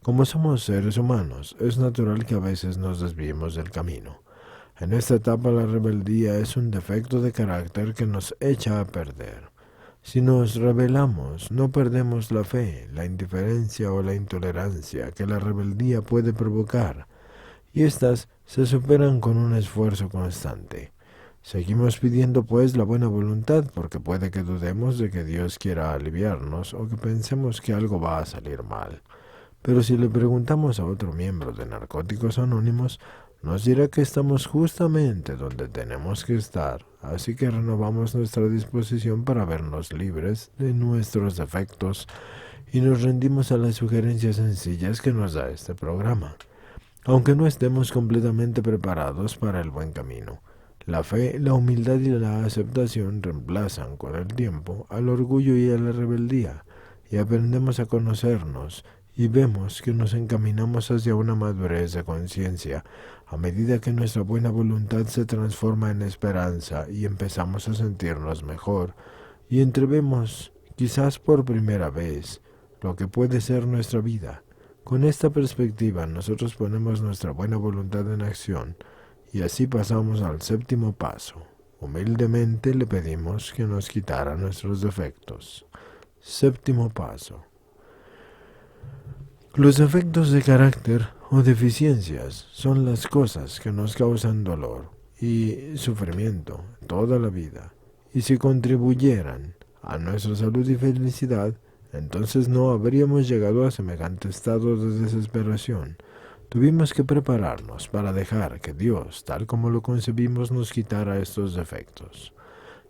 Como somos seres humanos, es natural que a veces nos desviemos del camino. En esta etapa la rebeldía es un defecto de carácter que nos echa a perder. Si nos rebelamos, no perdemos la fe, la indiferencia o la intolerancia que la rebeldía puede provocar, y éstas se superan con un esfuerzo constante. Seguimos pidiendo pues la buena voluntad porque puede que dudemos de que Dios quiera aliviarnos o que pensemos que algo va a salir mal. Pero si le preguntamos a otro miembro de Narcóticos Anónimos, nos dirá que estamos justamente donde tenemos que estar, así que renovamos nuestra disposición para vernos libres de nuestros defectos y nos rendimos a las sugerencias sencillas que nos da este programa. Aunque no estemos completamente preparados para el buen camino, la fe, la humildad y la aceptación reemplazan con el tiempo al orgullo y a la rebeldía, y aprendemos a conocernos y vemos que nos encaminamos hacia una madurez de conciencia a medida que nuestra buena voluntad se transforma en esperanza y empezamos a sentirnos mejor y entrevemos, quizás por primera vez, lo que puede ser nuestra vida. Con esta perspectiva nosotros ponemos nuestra buena voluntad en acción y así pasamos al séptimo paso. Humildemente le pedimos que nos quitara nuestros defectos. Séptimo paso. Los defectos de carácter o deficiencias son las cosas que nos causan dolor y sufrimiento toda la vida. Y si contribuyeran a nuestra salud y felicidad, entonces no habríamos llegado a semejante estado de desesperación. Tuvimos que prepararnos para dejar que Dios, tal como lo concebimos, nos quitara estos defectos.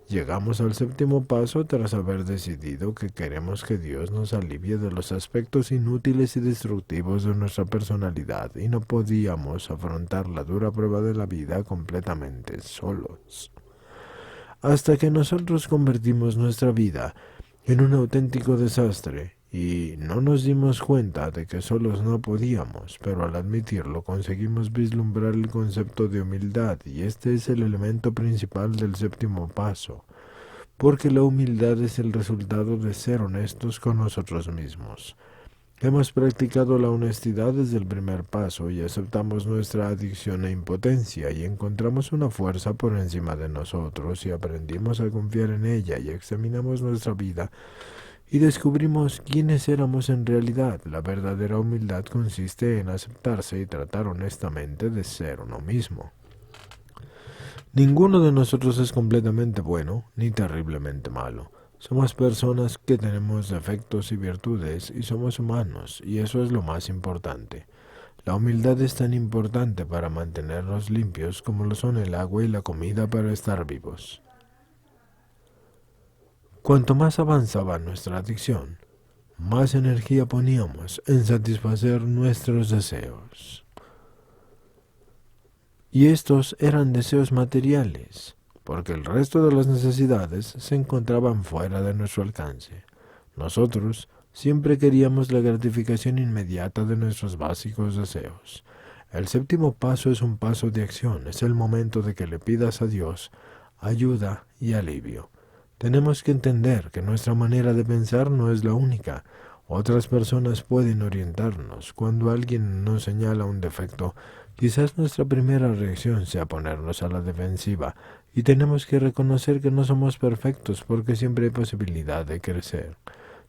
Llegamos al séptimo paso tras haber decidido que queremos que Dios nos alivie de los aspectos inútiles y destructivos de nuestra personalidad y no podíamos afrontar la dura prueba de la vida completamente solos. Hasta que nosotros convertimos nuestra vida en un auténtico desastre y no nos dimos cuenta de que solos no podíamos, pero al admitirlo conseguimos vislumbrar el concepto de humildad, y este es el elemento principal del séptimo paso, porque la humildad es el resultado de ser honestos con nosotros mismos. Hemos practicado la honestidad desde el primer paso y aceptamos nuestra adicción e impotencia y encontramos una fuerza por encima de nosotros y aprendimos a confiar en ella y examinamos nuestra vida y descubrimos quiénes éramos en realidad. La verdadera humildad consiste en aceptarse y tratar honestamente de ser uno mismo. Ninguno de nosotros es completamente bueno ni terriblemente malo. Somos personas que tenemos defectos y virtudes y somos humanos, y eso es lo más importante. La humildad es tan importante para mantenernos limpios como lo son el agua y la comida para estar vivos. Cuanto más avanzaba nuestra adicción, más energía poníamos en satisfacer nuestros deseos. Y estos eran deseos materiales, porque el resto de las necesidades se encontraban fuera de nuestro alcance. Nosotros siempre queríamos la gratificación inmediata de nuestros básicos deseos. El séptimo paso es un paso de acción, es el momento de que le pidas a Dios ayuda y alivio. Tenemos que entender que nuestra manera de pensar no es la única. Otras personas pueden orientarnos. Cuando alguien nos señala un defecto, quizás nuestra primera reacción sea ponernos a la defensiva, y tenemos que reconocer que no somos perfectos porque siempre hay posibilidad de crecer.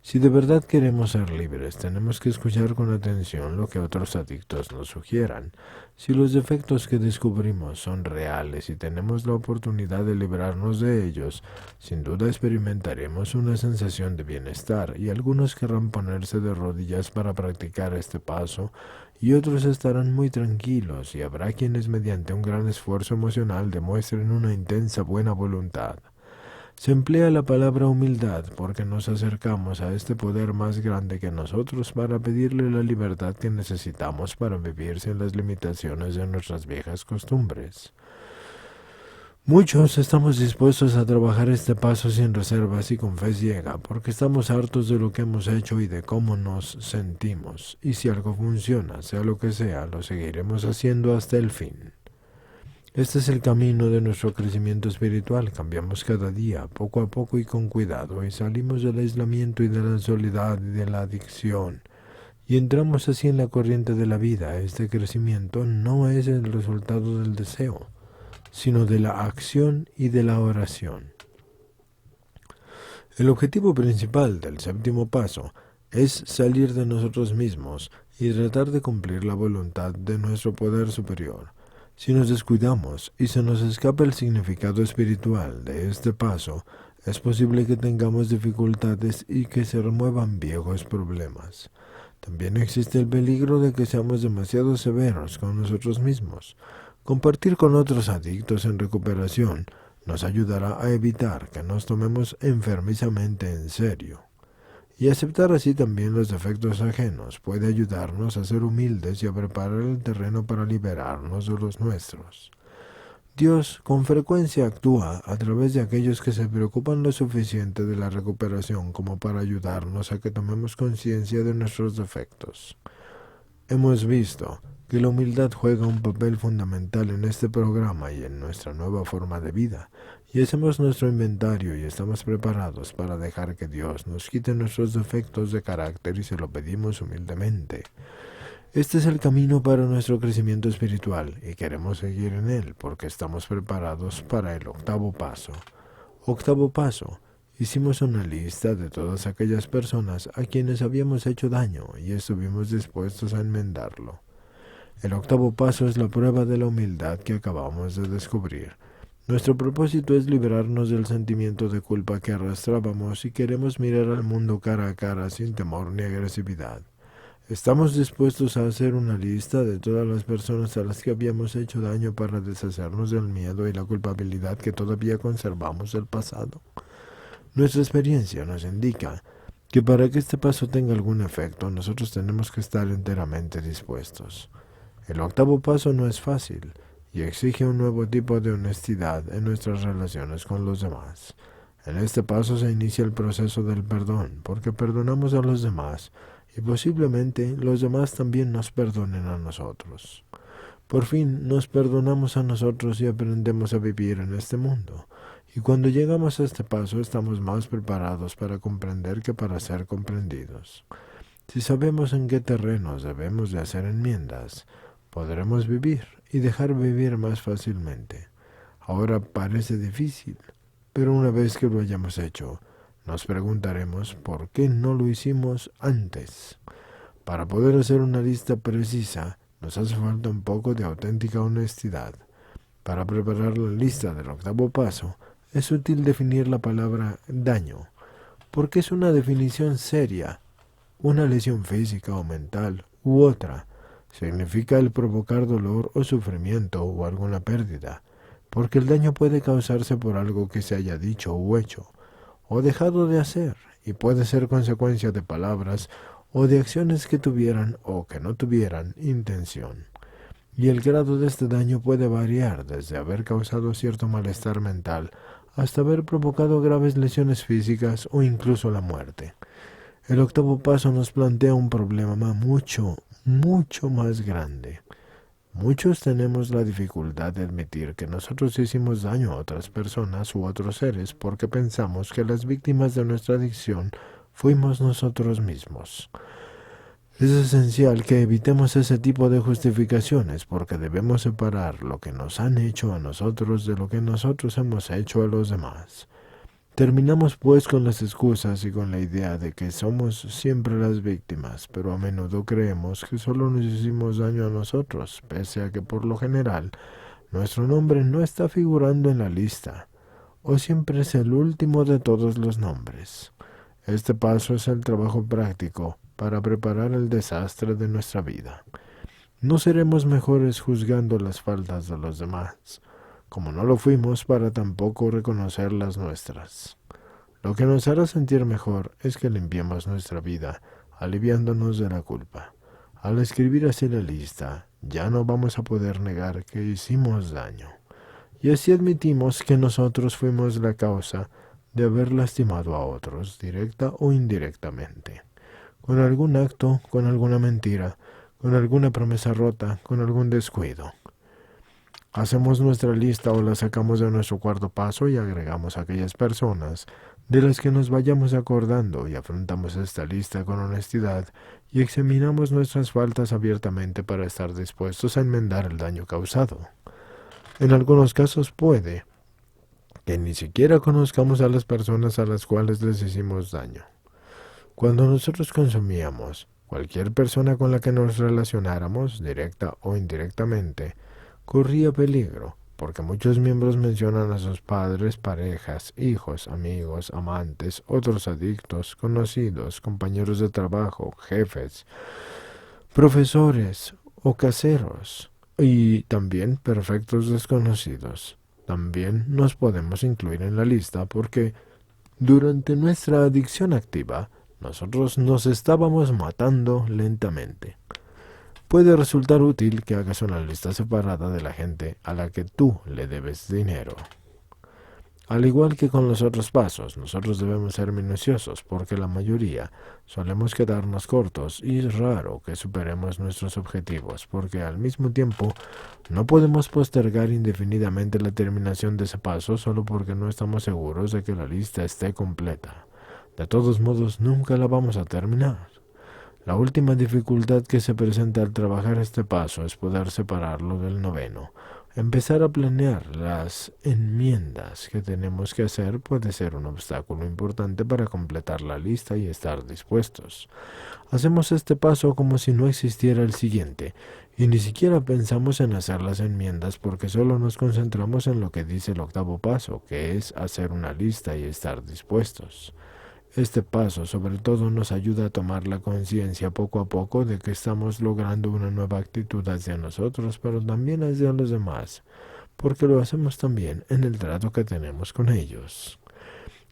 Si de verdad queremos ser libres, tenemos que escuchar con atención lo que otros adictos nos sugieran. Si los defectos que descubrimos son reales y tenemos la oportunidad de librarnos de ellos, sin duda experimentaremos una sensación de bienestar, y algunos querrán ponerse de rodillas para practicar este paso, y otros estarán muy tranquilos, y habrá quienes mediante un gran esfuerzo emocional demuestren una intensa buena voluntad. Se emplea la palabra humildad porque nos acercamos a este poder más grande que nosotros para pedirle la libertad que necesitamos para vivir sin las limitaciones de nuestras viejas costumbres. Muchos estamos dispuestos a trabajar este paso sin reservas y con fe ciega, porque estamos hartos de lo que hemos hecho y de cómo nos sentimos, y si algo funciona, sea lo que sea, lo seguiremos haciendo hasta el fin. Este es el camino de nuestro crecimiento espiritual. Cambiamos cada día, poco a poco y con cuidado, y salimos del aislamiento y de la soledad y de la adicción, y entramos así en la corriente de la vida. Este crecimiento no es el resultado del deseo, sino de la acción y de la oración. El objetivo principal del séptimo paso es salir de nosotros mismos y tratar de cumplir la voluntad de nuestro poder superior. Si nos descuidamos y se nos escapa el significado espiritual de este paso, es posible que tengamos dificultades y que se remuevan viejos problemas. También existe el peligro de que seamos demasiado severos con nosotros mismos. Compartir con otros adictos en recuperación nos ayudará a evitar que nos tomemos enfermizamente en serio. Y aceptar así también los defectos ajenos puede ayudarnos a ser humildes y a preparar el terreno para liberarnos de los nuestros. Dios con frecuencia actúa a través de aquellos que se preocupan lo suficiente de la recuperación como para ayudarnos a que tomemos conciencia de nuestros defectos. Hemos visto que la humildad juega un papel fundamental en este programa y en nuestra nueva forma de vida, y hacemos nuestro inventario y estamos preparados para dejar que Dios nos quite nuestros defectos de carácter y se lo pedimos humildemente. Este es el camino para nuestro crecimiento espiritual y queremos seguir en él porque estamos preparados para el octavo paso. Octavo paso. Hicimos una lista de todas aquellas personas a quienes habíamos hecho daño y estuvimos dispuestos a enmendarlo. El octavo paso es la prueba de la humildad que acabamos de descubrir. Nuestro propósito es liberarnos del sentimiento de culpa que arrastrábamos y queremos mirar al mundo cara a cara sin temor ni agresividad. Estamos dispuestos a hacer una lista de todas las personas a las que habíamos hecho daño para deshacernos del miedo y la culpabilidad que todavía conservamos del pasado. Nuestra experiencia nos indica que para que este paso tenga algún efecto, nosotros tenemos que estar enteramente dispuestos. El octavo paso no es fácil y exige un nuevo tipo de honestidad en nuestras relaciones con los demás. En este paso se inicia el proceso del perdón, porque perdonamos a los demás y posiblemente los demás también nos perdonen a nosotros. Por fin nos perdonamos a nosotros y aprendemos a vivir en este mundo. Y cuando llegamos a este paso estamos más preparados para comprender que para ser comprendidos. Si sabemos en qué terrenos debemos de hacer enmiendas, podremos vivir y dejar vivir más fácilmente. Ahora parece difícil, pero una vez que lo hayamos hecho, nos preguntaremos por qué no lo hicimos antes. Para poder hacer una lista precisa, nos hace falta un poco de auténtica honestidad. Para preparar la lista del octavo paso, es útil definir la palabra daño, porque es una definición seria. Una lesión física o mental u otra significa el provocar dolor o sufrimiento o alguna pérdida, porque el daño puede causarse por algo que se haya dicho o hecho, o dejado de hacer, y puede ser consecuencia de palabras o de acciones que tuvieran o que no tuvieran intención. Y el grado de este daño puede variar desde haber causado cierto malestar mental hasta haber provocado graves lesiones físicas o incluso la muerte. El octavo paso nos plantea un problema mucho más grande. Muchos tenemos la dificultad de admitir que nosotros hicimos daño a otras personas u otros seres porque pensamos que las víctimas de nuestra adicción fuimos nosotros mismos. Es esencial que evitemos ese tipo de justificaciones porque debemos separar lo que nos han hecho a nosotros de lo que nosotros hemos hecho a los demás. Terminamos pues con las excusas y con la idea de que somos siempre las víctimas, pero a menudo creemos que solo nos hicimos daño a nosotros, pese a que por lo general nuestro nombre no está figurando en la lista, o siempre es el último de todos los nombres. Este paso es el trabajo práctico para preparar el desastre de nuestra vida. No seremos mejores juzgando las faltas de los demás, como no lo fuimos para tampoco reconocer las nuestras. Lo que nos hará sentir mejor es que limpiemos nuestra vida, aliviándonos de la culpa. Al escribir así la lista, ya no vamos a poder negar que hicimos daño. Y así admitimos que nosotros fuimos la causa de haber lastimado a otros, directa o indirectamente. Con algún acto, con alguna mentira, con alguna promesa rota, con algún descuido. Hacemos nuestra lista o la sacamos de nuestro cuarto paso y agregamos a aquellas personas de las que nos vayamos acordando y afrontamos esta lista con honestidad y examinamos nuestras faltas abiertamente para estar dispuestos a enmendar el daño causado. En algunos casos puede que ni siquiera conozcamos a las personas a las cuales les hicimos daño. Cuando nosotros consumíamos, cualquier persona con la que nos relacionáramos, directa o indirectamente, corría peligro, porque muchos miembros mencionan a sus padres, parejas, hijos, amigos, amantes, otros adictos, conocidos, compañeros de trabajo, jefes, profesores o caseros, y también perfectos desconocidos. También nos podemos incluir en la lista porque durante nuestra adicción activa, nosotros nos estábamos matando lentamente. Puede resultar útil que hagas una lista separada de la gente a la que tú le debes dinero. Al igual que con los otros pasos, nosotros debemos ser minuciosos porque la mayoría solemos quedarnos cortos y es raro que superemos nuestros objetivos porque al mismo tiempo no podemos postergar indefinidamente la terminación de ese paso solo porque no estamos seguros de que la lista esté completa. De todos modos, nunca la vamos a terminar. La última dificultad que se presenta al trabajar este paso es poder separarlo del noveno. Empezar a planear las enmiendas que tenemos que hacer puede ser un obstáculo importante para completar la lista y estar dispuestos. Hacemos este paso como si no existiera el siguiente, y ni siquiera pensamos en hacer las enmiendas porque solo nos concentramos en lo que dice el octavo paso, que es hacer una lista y estar dispuestos. Este paso sobre todo nos ayuda a tomar la conciencia poco a poco de que estamos logrando una nueva actitud hacia nosotros, pero también hacia los demás, porque lo hacemos también en el trato que tenemos con ellos.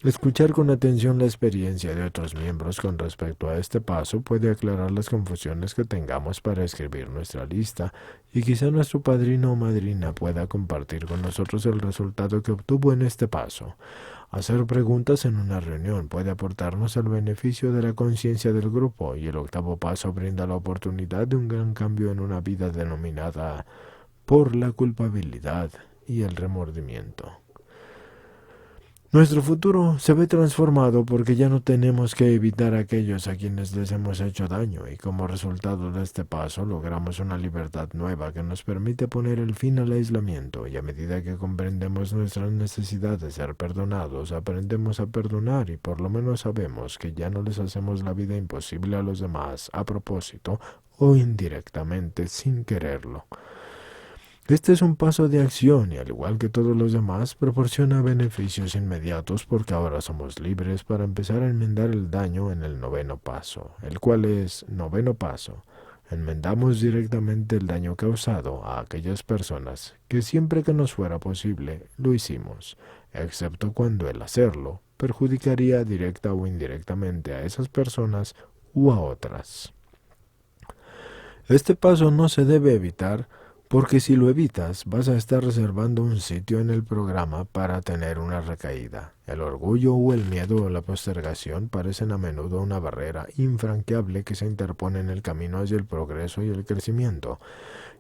Escuchar con atención la experiencia de otros miembros con respecto a este paso puede aclarar las confusiones que tengamos para escribir nuestra lista y quizá nuestro padrino o madrina pueda compartir con nosotros el resultado que obtuvo en este paso. Hacer preguntas en una reunión puede aportarnos el beneficio de la conciencia del grupo, y el octavo paso brinda la oportunidad de un gran cambio en una vida denominada por la culpabilidad y el remordimiento. Nuestro futuro se ve transformado porque ya no tenemos que evitar a aquellos a quienes les hemos hecho daño, y como resultado de este paso logramos una libertad nueva que nos permite poner el fin al aislamiento, y a medida que comprendemos nuestra necesidad de ser perdonados, aprendemos a perdonar y por lo menos sabemos que ya no les hacemos la vida imposible a los demás a propósito o indirectamente sin quererlo. Este es un paso de acción y, al igual que todos los demás, proporciona beneficios inmediatos porque ahora somos libres para empezar a enmendar el daño en el noveno paso, el cual es noveno paso. Enmendamos directamente el daño causado a aquellas personas que siempre que nos fuera posible lo hicimos, excepto cuando el hacerlo perjudicaría directa o indirectamente a esas personas u a otras. Este paso no se debe evitar, porque si lo evitas, vas a estar reservando un sitio en el programa para tener una recaída. El orgullo o el miedo o la postergación parecen a menudo una barrera infranqueable que se interpone en el camino hacia el progreso y el crecimiento.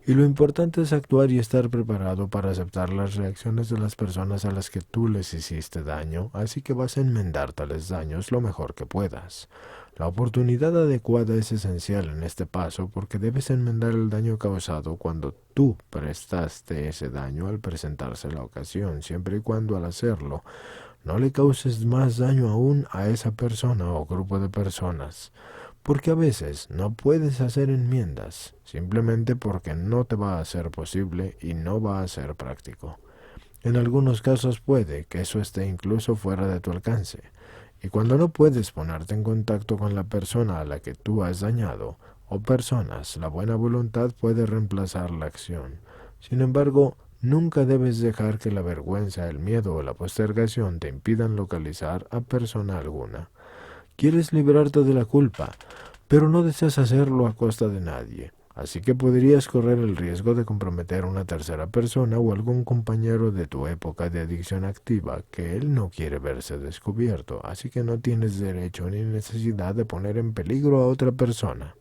Y lo importante es actuar y estar preparado para aceptar las reacciones de las personas a las que tú les hiciste daño, así que vas a enmendar tales daños lo mejor que puedas. La oportunidad adecuada es esencial en este paso porque debes enmendar el daño causado cuando tú prestaste ese daño al presentarse la ocasión, siempre y cuando al hacerlo no le causes más daño aún a esa persona o grupo de personas. Porque a veces no puedes hacer enmiendas, simplemente porque no te va a ser posible y no va a ser práctico. En algunos casos puede que eso esté incluso fuera de tu alcance. Y cuando no puedes ponerte en contacto con la persona a la que tú has dañado, o personas, la buena voluntad puede reemplazar la acción. Sin embargo, nunca debes dejar que la vergüenza, el miedo o la postergación te impidan localizar a persona alguna. Quieres librarte de la culpa, pero no deseas hacerlo a costa de nadie. Así que podrías correr el riesgo de comprometer a una tercera persona o algún compañero de tu época de adicción activa que él no quiere verse descubierto, así que no tienes derecho ni necesidad de poner en peligro a otra persona.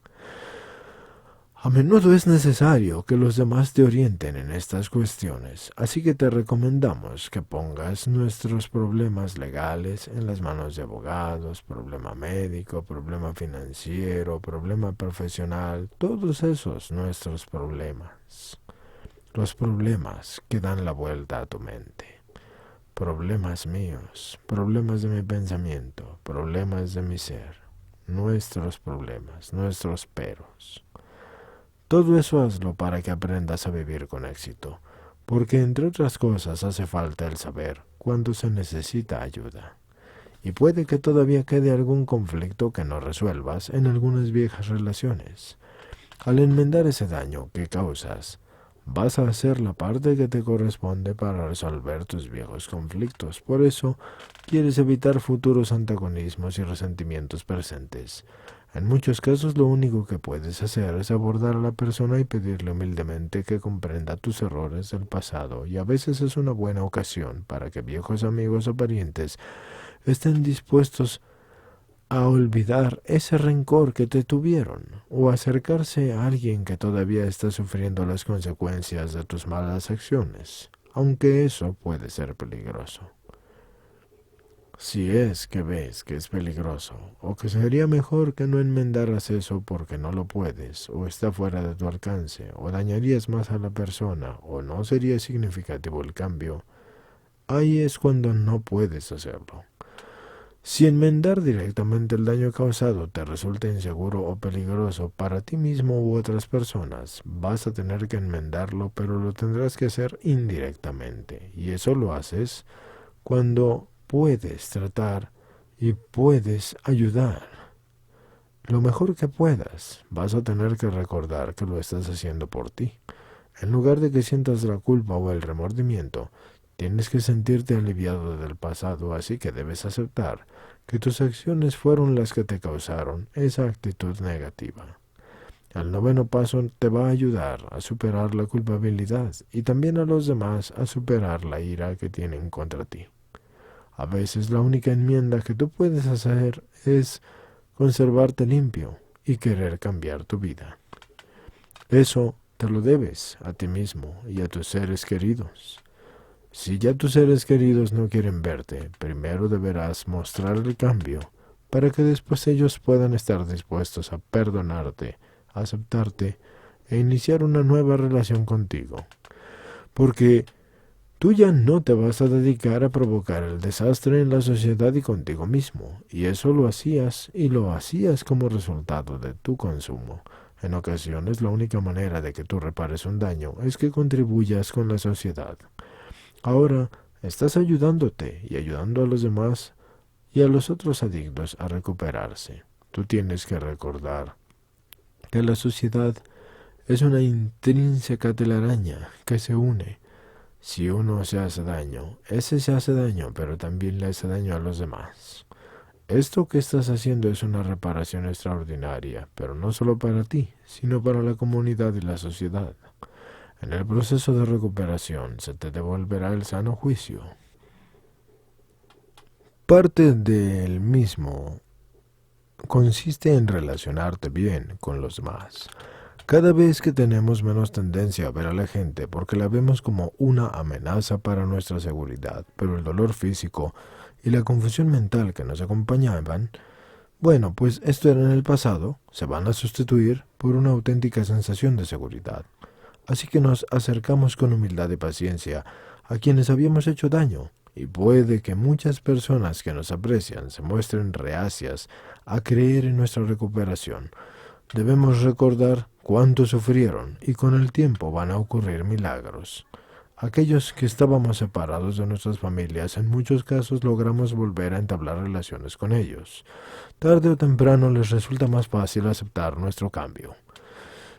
A menudo es necesario que los demás te orienten en estas cuestiones, así que te recomendamos que pongas nuestros problemas legales en las manos de abogados, problema médico, problema financiero, problema profesional, todos esos nuestros problemas. Los problemas que dan la vuelta a tu mente. Problemas míos, problemas de mi pensamiento, problemas de mi ser, nuestros problemas, nuestros peros. Todo eso hazlo para que aprendas a vivir con éxito, porque entre otras cosas hace falta el saber cuándo se necesita ayuda. Y puede que todavía quede algún conflicto que no resuelvas en algunas viejas relaciones. Al enmendar ese daño que causas, vas a hacer la parte que te corresponde para resolver tus viejos conflictos. Por eso, quieres evitar futuros antagonismos y resentimientos presentes. En muchos casos lo único que puedes hacer es abordar a la persona y pedirle humildemente que comprenda tus errores del pasado, y a veces es una buena ocasión para que viejos amigos o parientes estén dispuestos a olvidar ese rencor que te tuvieron, o acercarse a alguien que todavía está sufriendo las consecuencias de tus malas acciones, aunque eso puede ser peligroso. Si es que ves que es peligroso, o que sería mejor que no enmendaras eso porque no lo puedes, o está fuera de tu alcance, o dañarías más a la persona, o no sería significativo el cambio, ahí es cuando no puedes hacerlo. Si enmendar directamente el daño causado te resulta inseguro o peligroso para ti mismo u otras personas, vas a tener que enmendarlo, pero lo tendrás que hacer indirectamente, y eso lo haces cuando puedes tratar y puedes ayudar. Lo mejor que puedas, vas a tener que recordar que lo estás haciendo por ti. En lugar de que sientas la culpa o el remordimiento, tienes que sentirte aliviado del pasado, así que debes aceptar que tus acciones fueron las que te causaron esa actitud negativa. El noveno paso te va a ayudar a superar la culpabilidad y también a los demás a superar la ira que tienen contra ti. A veces la única enmienda que tú puedes hacer es conservarte limpio y querer cambiar tu vida. Eso te lo debes a ti mismo y a tus seres queridos. Si ya tus seres queridos no quieren verte, primero deberás mostrar el cambio para que después ellos puedan estar dispuestos a perdonarte, a aceptarte e iniciar una nueva relación contigo. Porque tú ya no te vas a dedicar a provocar el desastre en la sociedad y contigo mismo, y eso lo hacías como resultado de tu consumo. En ocasiones la única manera de que tú repares un daño es que contribuyas con la sociedad. Ahora estás ayudándote y ayudando a los demás y a los otros adictos a recuperarse. Tú tienes que recordar que la sociedad es una intrínseca telaraña que se une. Si uno se hace daño, ese se hace daño, pero también le hace daño a los demás. Esto que estás haciendo es una reparación extraordinaria, pero no solo para ti, sino para la comunidad y la sociedad. En el proceso de recuperación se te devolverá el sano juicio. Parte del mismo consiste en relacionarte bien con los demás. Cada vez que tenemos menos tendencia a ver a la gente porque la vemos como una amenaza para nuestra seguridad, pero el dolor físico y la confusión mental que nos acompañaban, bueno, pues esto era en el pasado, se van a sustituir por una auténtica sensación de seguridad. Así que nos acercamos con humildad y paciencia a quienes habíamos hecho daño, y puede que muchas personas que nos aprecian se muestren reacias a creer en nuestra recuperación. Debemos recordar cuánto sufrieron y con el tiempo van a ocurrir milagros. Aquellos que estábamos separados de nuestras familias, en muchos casos logramos volver a entablar relaciones con ellos. Tarde o temprano les resulta más fácil aceptar nuestro cambio.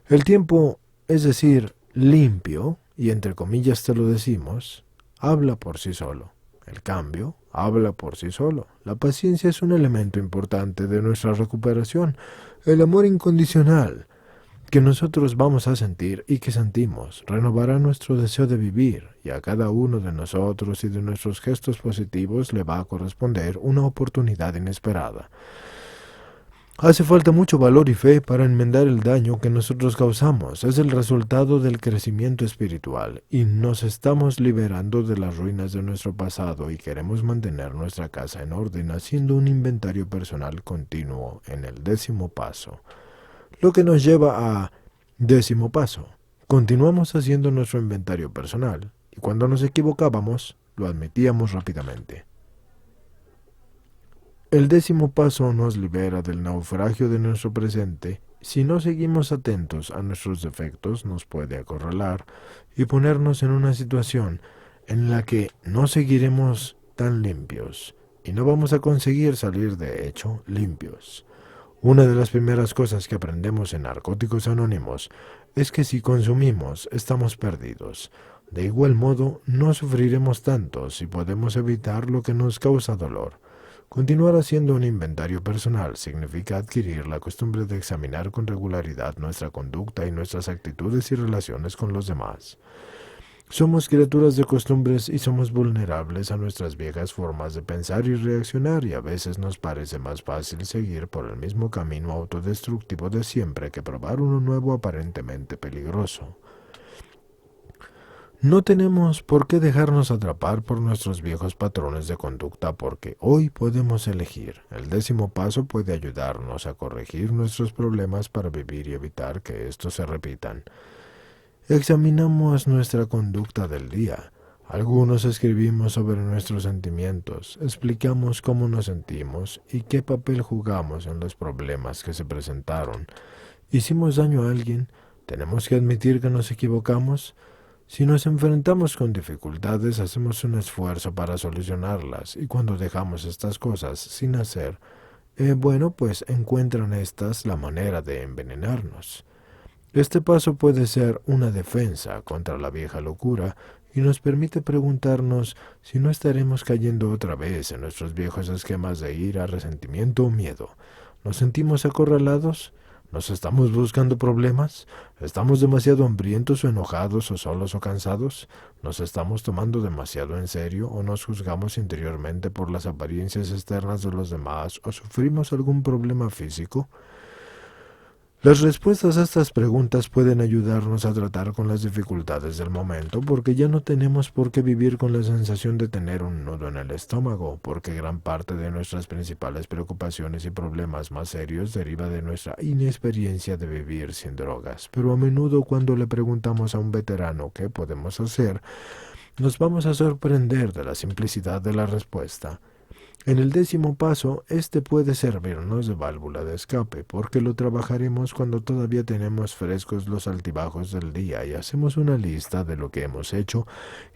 El tiempo, es decir, limpio, y entre comillas te lo decimos, habla por sí solo. El cambio habla por sí solo. La paciencia es un elemento importante de nuestra recuperación. El amor incondicional que nosotros vamos a sentir y que sentimos renovará nuestro deseo de vivir, y a cada uno de nosotros y de nuestros gestos positivos le va a corresponder una oportunidad inesperada. Hace falta mucho valor y fe para enmendar el daño que nosotros causamos. Es el resultado del crecimiento espiritual y nos estamos liberando de las ruinas de nuestro pasado y queremos mantener nuestra casa en orden haciendo un inventario personal continuo en el 10º paso. Lo que nos lleva a 10º paso. Continuamos haciendo nuestro inventario personal y cuando nos equivocábamos lo admitíamos rápidamente. El 10º paso nos libera del naufragio de nuestro presente. Si no seguimos atentos a nuestros defectos, nos puede acorralar y ponernos en una situación en la que no seguiremos tan limpios y no vamos a conseguir salir de hecho limpios. Una de las primeras cosas que aprendemos en Narcóticos Anónimos es que si consumimos, estamos perdidos. De igual modo, no sufriremos tanto si podemos evitar lo que nos causa dolor. Continuar haciendo un inventario personal significa adquirir la costumbre de examinar con regularidad nuestra conducta y nuestras actitudes y relaciones con los demás. Somos criaturas de costumbres y somos vulnerables a nuestras viejas formas de pensar y reaccionar, y a veces nos parece más fácil seguir por el mismo camino autodestructivo de siempre que probar uno nuevo aparentemente peligroso. No tenemos por qué dejarnos atrapar por nuestros viejos patrones de conducta porque hoy podemos elegir. El 10º paso puede ayudarnos a corregir nuestros problemas para vivir y evitar que estos se repitan. Examinamos nuestra conducta del día. Algunos escribimos sobre nuestros sentimientos, explicamos cómo nos sentimos y qué papel jugamos en los problemas que se presentaron. ¿Hicimos daño a alguien? ¿Tenemos que admitir que nos equivocamos? Si nos enfrentamos con dificultades, hacemos un esfuerzo para solucionarlas, y cuando dejamos estas cosas sin hacer, pues encuentran estas la manera de envenenarnos. Este paso puede ser una defensa contra la vieja locura y nos permite preguntarnos si no estaremos cayendo otra vez en nuestros viejos esquemas de ira, resentimiento o miedo. ¿Nos sentimos acorralados? ¿Nos estamos buscando problemas? ¿Estamos demasiado hambrientos o enojados o solos o cansados? ¿Nos estamos tomando demasiado en serio o nos juzgamos interiormente por las apariencias externas de los demás o sufrimos algún problema físico? Las respuestas a estas preguntas pueden ayudarnos a tratar con las dificultades del momento, porque ya no tenemos por qué vivir con la sensación de tener un nudo en el estómago, porque gran parte de nuestras principales preocupaciones y problemas más serios deriva de nuestra inexperiencia de vivir sin drogas. Pero a menudo cuando le preguntamos a un veterano qué podemos hacer, nos vamos a sorprender de la simplicidad de la respuesta. En el 10º paso, este puede servirnos de válvula de escape, porque lo trabajaremos cuando todavía tenemos frescos los altibajos del día y hacemos una lista de lo que hemos hecho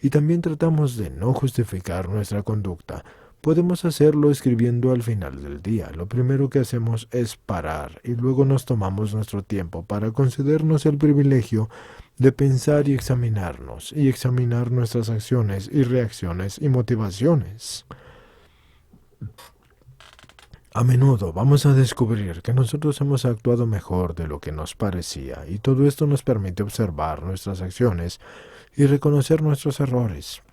y también tratamos de no justificar nuestra conducta. Podemos hacerlo escribiendo al final del día. Lo primero que hacemos es parar y luego nos tomamos nuestro tiempo para concedernos el privilegio de pensar y examinarnos y examinar nuestras acciones y reacciones y motivaciones. A menudo vamos a descubrir que nosotros hemos actuado mejor de lo que nos parecía, y todo esto nos permite observar nuestras acciones y reconocer nuestros errores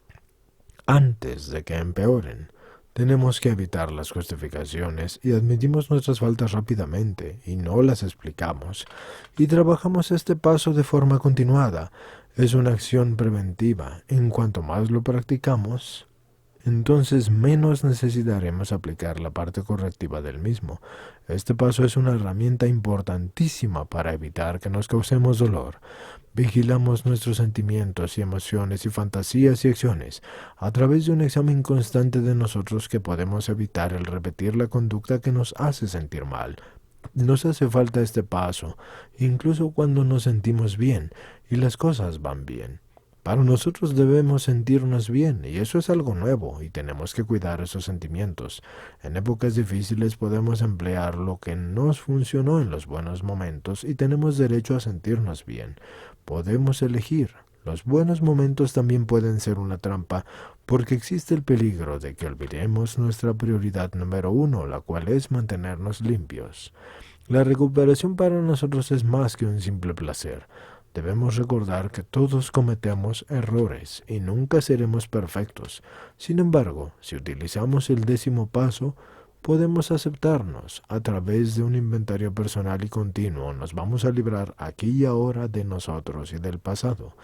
antes de que empeoren. Tenemos que evitar las justificaciones y admitimos nuestras faltas rápidamente y no las explicamos, y trabajamos este paso de forma continuada. Es una acción preventiva. En cuanto más lo practicamos, entonces menos necesitaremos aplicar la parte correctiva del mismo. Este paso es una herramienta importantísima para evitar que nos causemos dolor. Vigilamos nuestros sentimientos y emociones y fantasías y acciones a través de un examen constante de nosotros que podemos evitar el repetir la conducta que nos hace sentir mal. Nos hace falta este paso, incluso cuando nos sentimos bien y las cosas van bien. Para nosotros debemos sentirnos bien, y eso es algo nuevo, y tenemos que cuidar esos sentimientos. En épocas difíciles podemos emplear lo que nos funcionó en los buenos momentos, y tenemos derecho a sentirnos bien. Podemos elegir. Los buenos momentos también pueden ser una trampa, porque existe el peligro de que olvidemos nuestra prioridad número 1, la cual es mantenernos limpios. La recuperación para nosotros es más que un simple placer. Debemos recordar que todos cometemos errores y nunca seremos perfectos. Sin embargo, si utilizamos el 10º paso, podemos aceptarnos. A través de un inventario personal y continuo, nos vamos a librar aquí y ahora de nosotros y del pasado.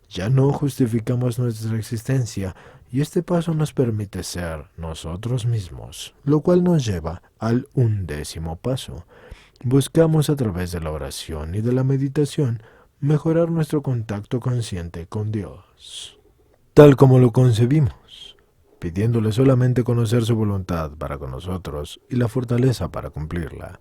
Ya no justificamos nuestra existencia, y este paso nos permite ser nosotros mismos, lo cual nos lleva al 11º paso. Buscamos a través de la oración y de la meditación mejorar nuestro contacto consciente con Dios, tal como lo concebimos, pidiéndole solamente conocer su voluntad para con nosotros y la fortaleza para cumplirla.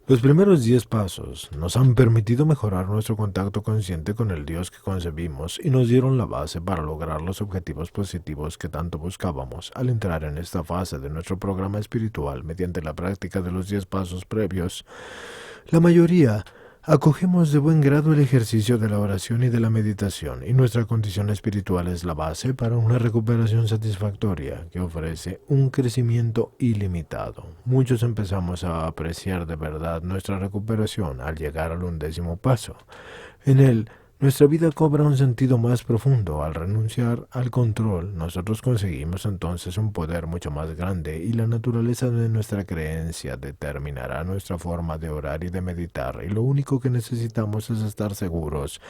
Los primeros 10 pasos nos han permitido mejorar nuestro contacto consciente con el Dios que concebimos y nos dieron la base para lograr los objetivos positivos que tanto buscábamos al entrar en esta fase de nuestro programa espiritual mediante la práctica de los 10 pasos previos. La mayoría acogemos de buen grado el ejercicio de la oración y de la meditación, y nuestra condición espiritual es la base para una recuperación satisfactoria que ofrece un crecimiento ilimitado. Muchos empezamos a apreciar de verdad nuestra recuperación al llegar al 11º paso. En él, nuestra vida cobra un sentido más profundo. Al renunciar al control, nosotros conseguimos entonces un poder mucho más grande, y la naturaleza de nuestra creencia determinará nuestra forma de orar y de meditar, y lo único que necesitamos es estar seguros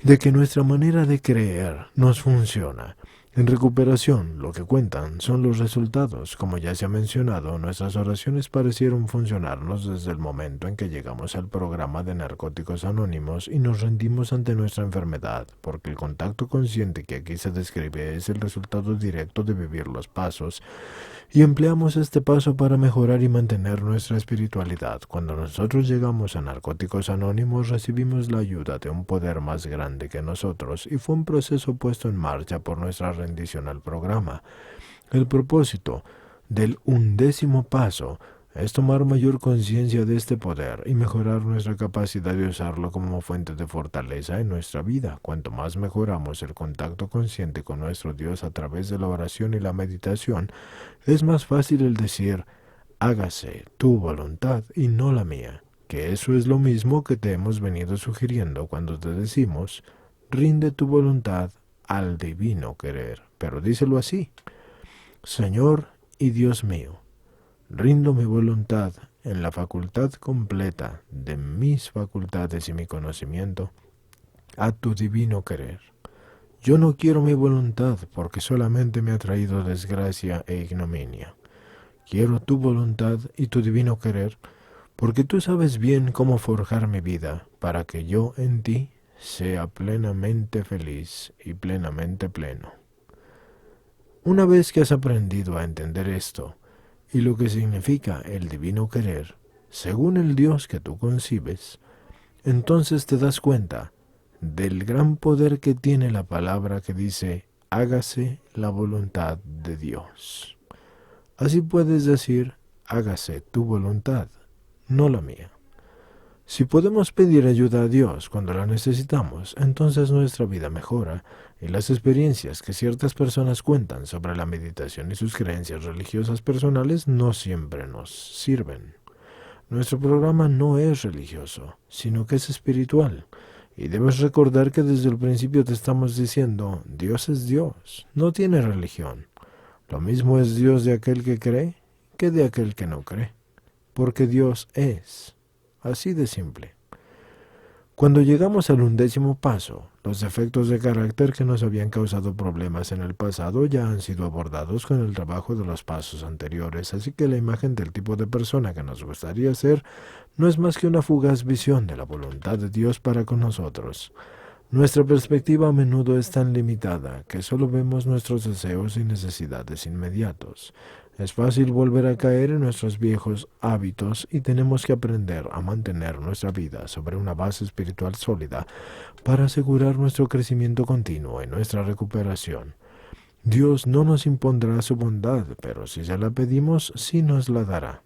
de que nuestra manera de creer nos funciona. En recuperación, lo que cuentan son los resultados. Como ya se ha mencionado, nuestras oraciones parecieron funcionarnos desde el momento en que llegamos al programa de Narcóticos Anónimos y nos rendimos ante nuestra enfermedad, porque el contacto consciente que aquí se describe es el resultado directo de vivir los pasos, y empleamos este paso para mejorar y mantener nuestra espiritualidad. Cuando nosotros llegamos a Narcóticos Anónimos, recibimos la ayuda de un poder más grande que nosotros, y fue un proceso puesto en marcha por nuestra rendición al programa. El propósito del 11º paso es tomar mayor conciencia de este poder y mejorar nuestra capacidad de usarlo como fuente de fortaleza en nuestra vida. Cuanto más mejoramos el contacto consciente con nuestro Dios a través de la oración y la meditación, es más fácil el decir: hágase tu voluntad y no la mía. que eso es lo mismo que te hemos venido sugiriendo cuando te decimos, rinde tu voluntad al divino querer. Pero díselo así, Señor y Dios mío, rindo mi voluntad en la facultad completa de mis facultades y mi conocimiento a tu divino querer. Yo no quiero mi voluntad porque solamente me ha traído desgracia e ignominia. Quiero tu voluntad y tu divino querer porque tú sabes bien cómo forjar mi vida para que yo en ti sea plenamente feliz y plenamente pleno. Una vez que has aprendido a entender esto y lo que significa el divino querer, según el Dios que tú concibes, entonces te das cuenta del gran poder que tiene la palabra que dice, hágase la voluntad de Dios. Así puedes decir, hágase tu voluntad, no la mía. Si podemos pedir ayuda a Dios cuando la necesitamos, entonces nuestra vida mejora y las experiencias que ciertas personas cuentan sobre la meditación y sus creencias religiosas personales no siempre nos sirven. Nuestro programa no es religioso, sino que es espiritual. Y debes recordar que desde el principio te estamos diciendo, Dios es Dios, no tiene religión. Lo mismo es Dios de aquel que cree que de aquel que no cree, porque Dios es. Así de simple. Cuando llegamos al 11º paso, los defectos de carácter que nos habían causado problemas en el pasado ya han sido abordados con el trabajo de los pasos anteriores, así que la imagen del tipo de persona que nos gustaría ser no es más que una fugaz visión de la voluntad de Dios para con nosotros. Nuestra perspectiva a menudo es tan limitada que solo vemos nuestros deseos y necesidades inmediatos. Es fácil volver a caer en nuestros viejos hábitos y tenemos que aprender a mantener nuestra vida sobre una base espiritual sólida para asegurar nuestro crecimiento continuo y nuestra recuperación. Dios no nos impondrá su bondad, pero si se la pedimos, sí nos la dará.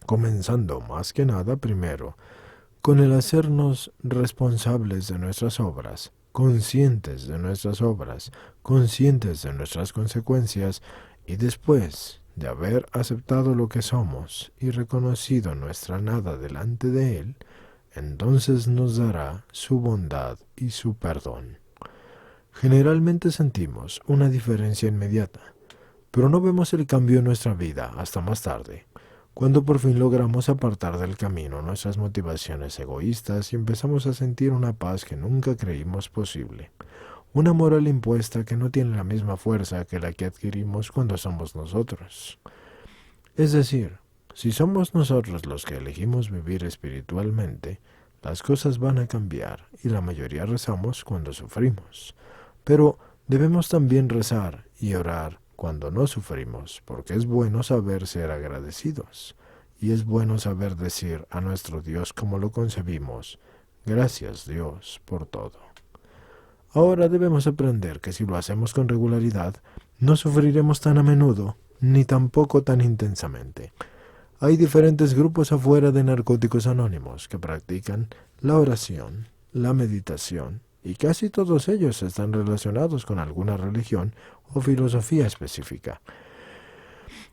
Comenzando más que nada primero con el hacernos responsables de nuestras obras, conscientes de nuestras obras, conscientes de nuestras consecuencias, y después de haber aceptado lo que somos y reconocido nuestra nada delante de Él, entonces nos dará su bondad y su perdón. Generalmente sentimos una diferencia inmediata, pero no vemos el cambio en nuestra vida hasta más tarde, cuando por fin logramos apartar del camino nuestras motivaciones egoístas y empezamos a sentir una paz que nunca creímos posible, una moral impuesta que no tiene la misma fuerza que la que adquirimos cuando somos nosotros. Es decir, si somos nosotros los que elegimos vivir espiritualmente, las cosas van a cambiar y la mayoría rezamos cuando sufrimos. Pero debemos también rezar y orar cuando no sufrimos, porque es bueno saber ser agradecidos, y es bueno saber decir a nuestro Dios como lo concebimos, gracias Dios por todo. Ahora debemos aprender que si lo hacemos con regularidad, no sufriremos tan a menudo, ni tampoco tan intensamente. Hay diferentes grupos afuera de Narcóticos Anónimos que practican la oración, la meditación, y casi todos ellos están relacionados con alguna religión o filosofía específica.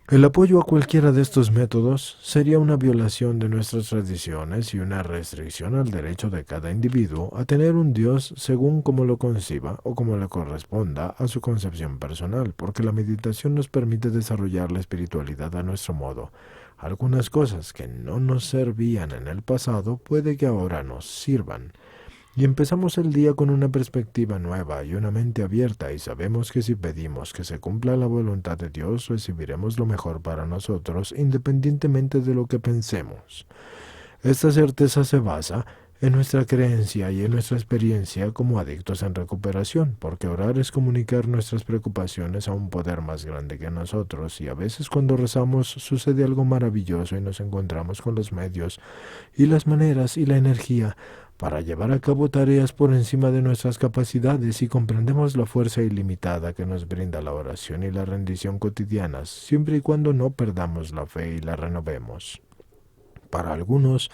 El apoyo a cualquiera de estos métodos sería una violación de nuestras tradiciones y una restricción al derecho de cada individuo a tener un Dios según como lo conciba o como le corresponda a su concepción personal, porque la meditación nos permite desarrollar la espiritualidad a nuestro modo. Algunas cosas que no nos servían en el pasado puede que ahora nos sirvan. Y empezamos el día con una perspectiva nueva y una mente abierta y sabemos que si pedimos que se cumpla la voluntad de Dios, recibiremos lo mejor para nosotros independientemente de lo que pensemos. Esta certeza se basa en nuestra creencia y en nuestra experiencia como adictos en recuperación, porque orar es comunicar nuestras preocupaciones a un poder más grande que nosotros, y a veces cuando rezamos sucede algo maravilloso y nos encontramos con los medios y las maneras y la energía para llevar a cabo tareas por encima de nuestras capacidades y comprendemos la fuerza ilimitada que nos brinda la oración y la rendición cotidianas, siempre y cuando no perdamos la fe y la renovemos. Para algunos,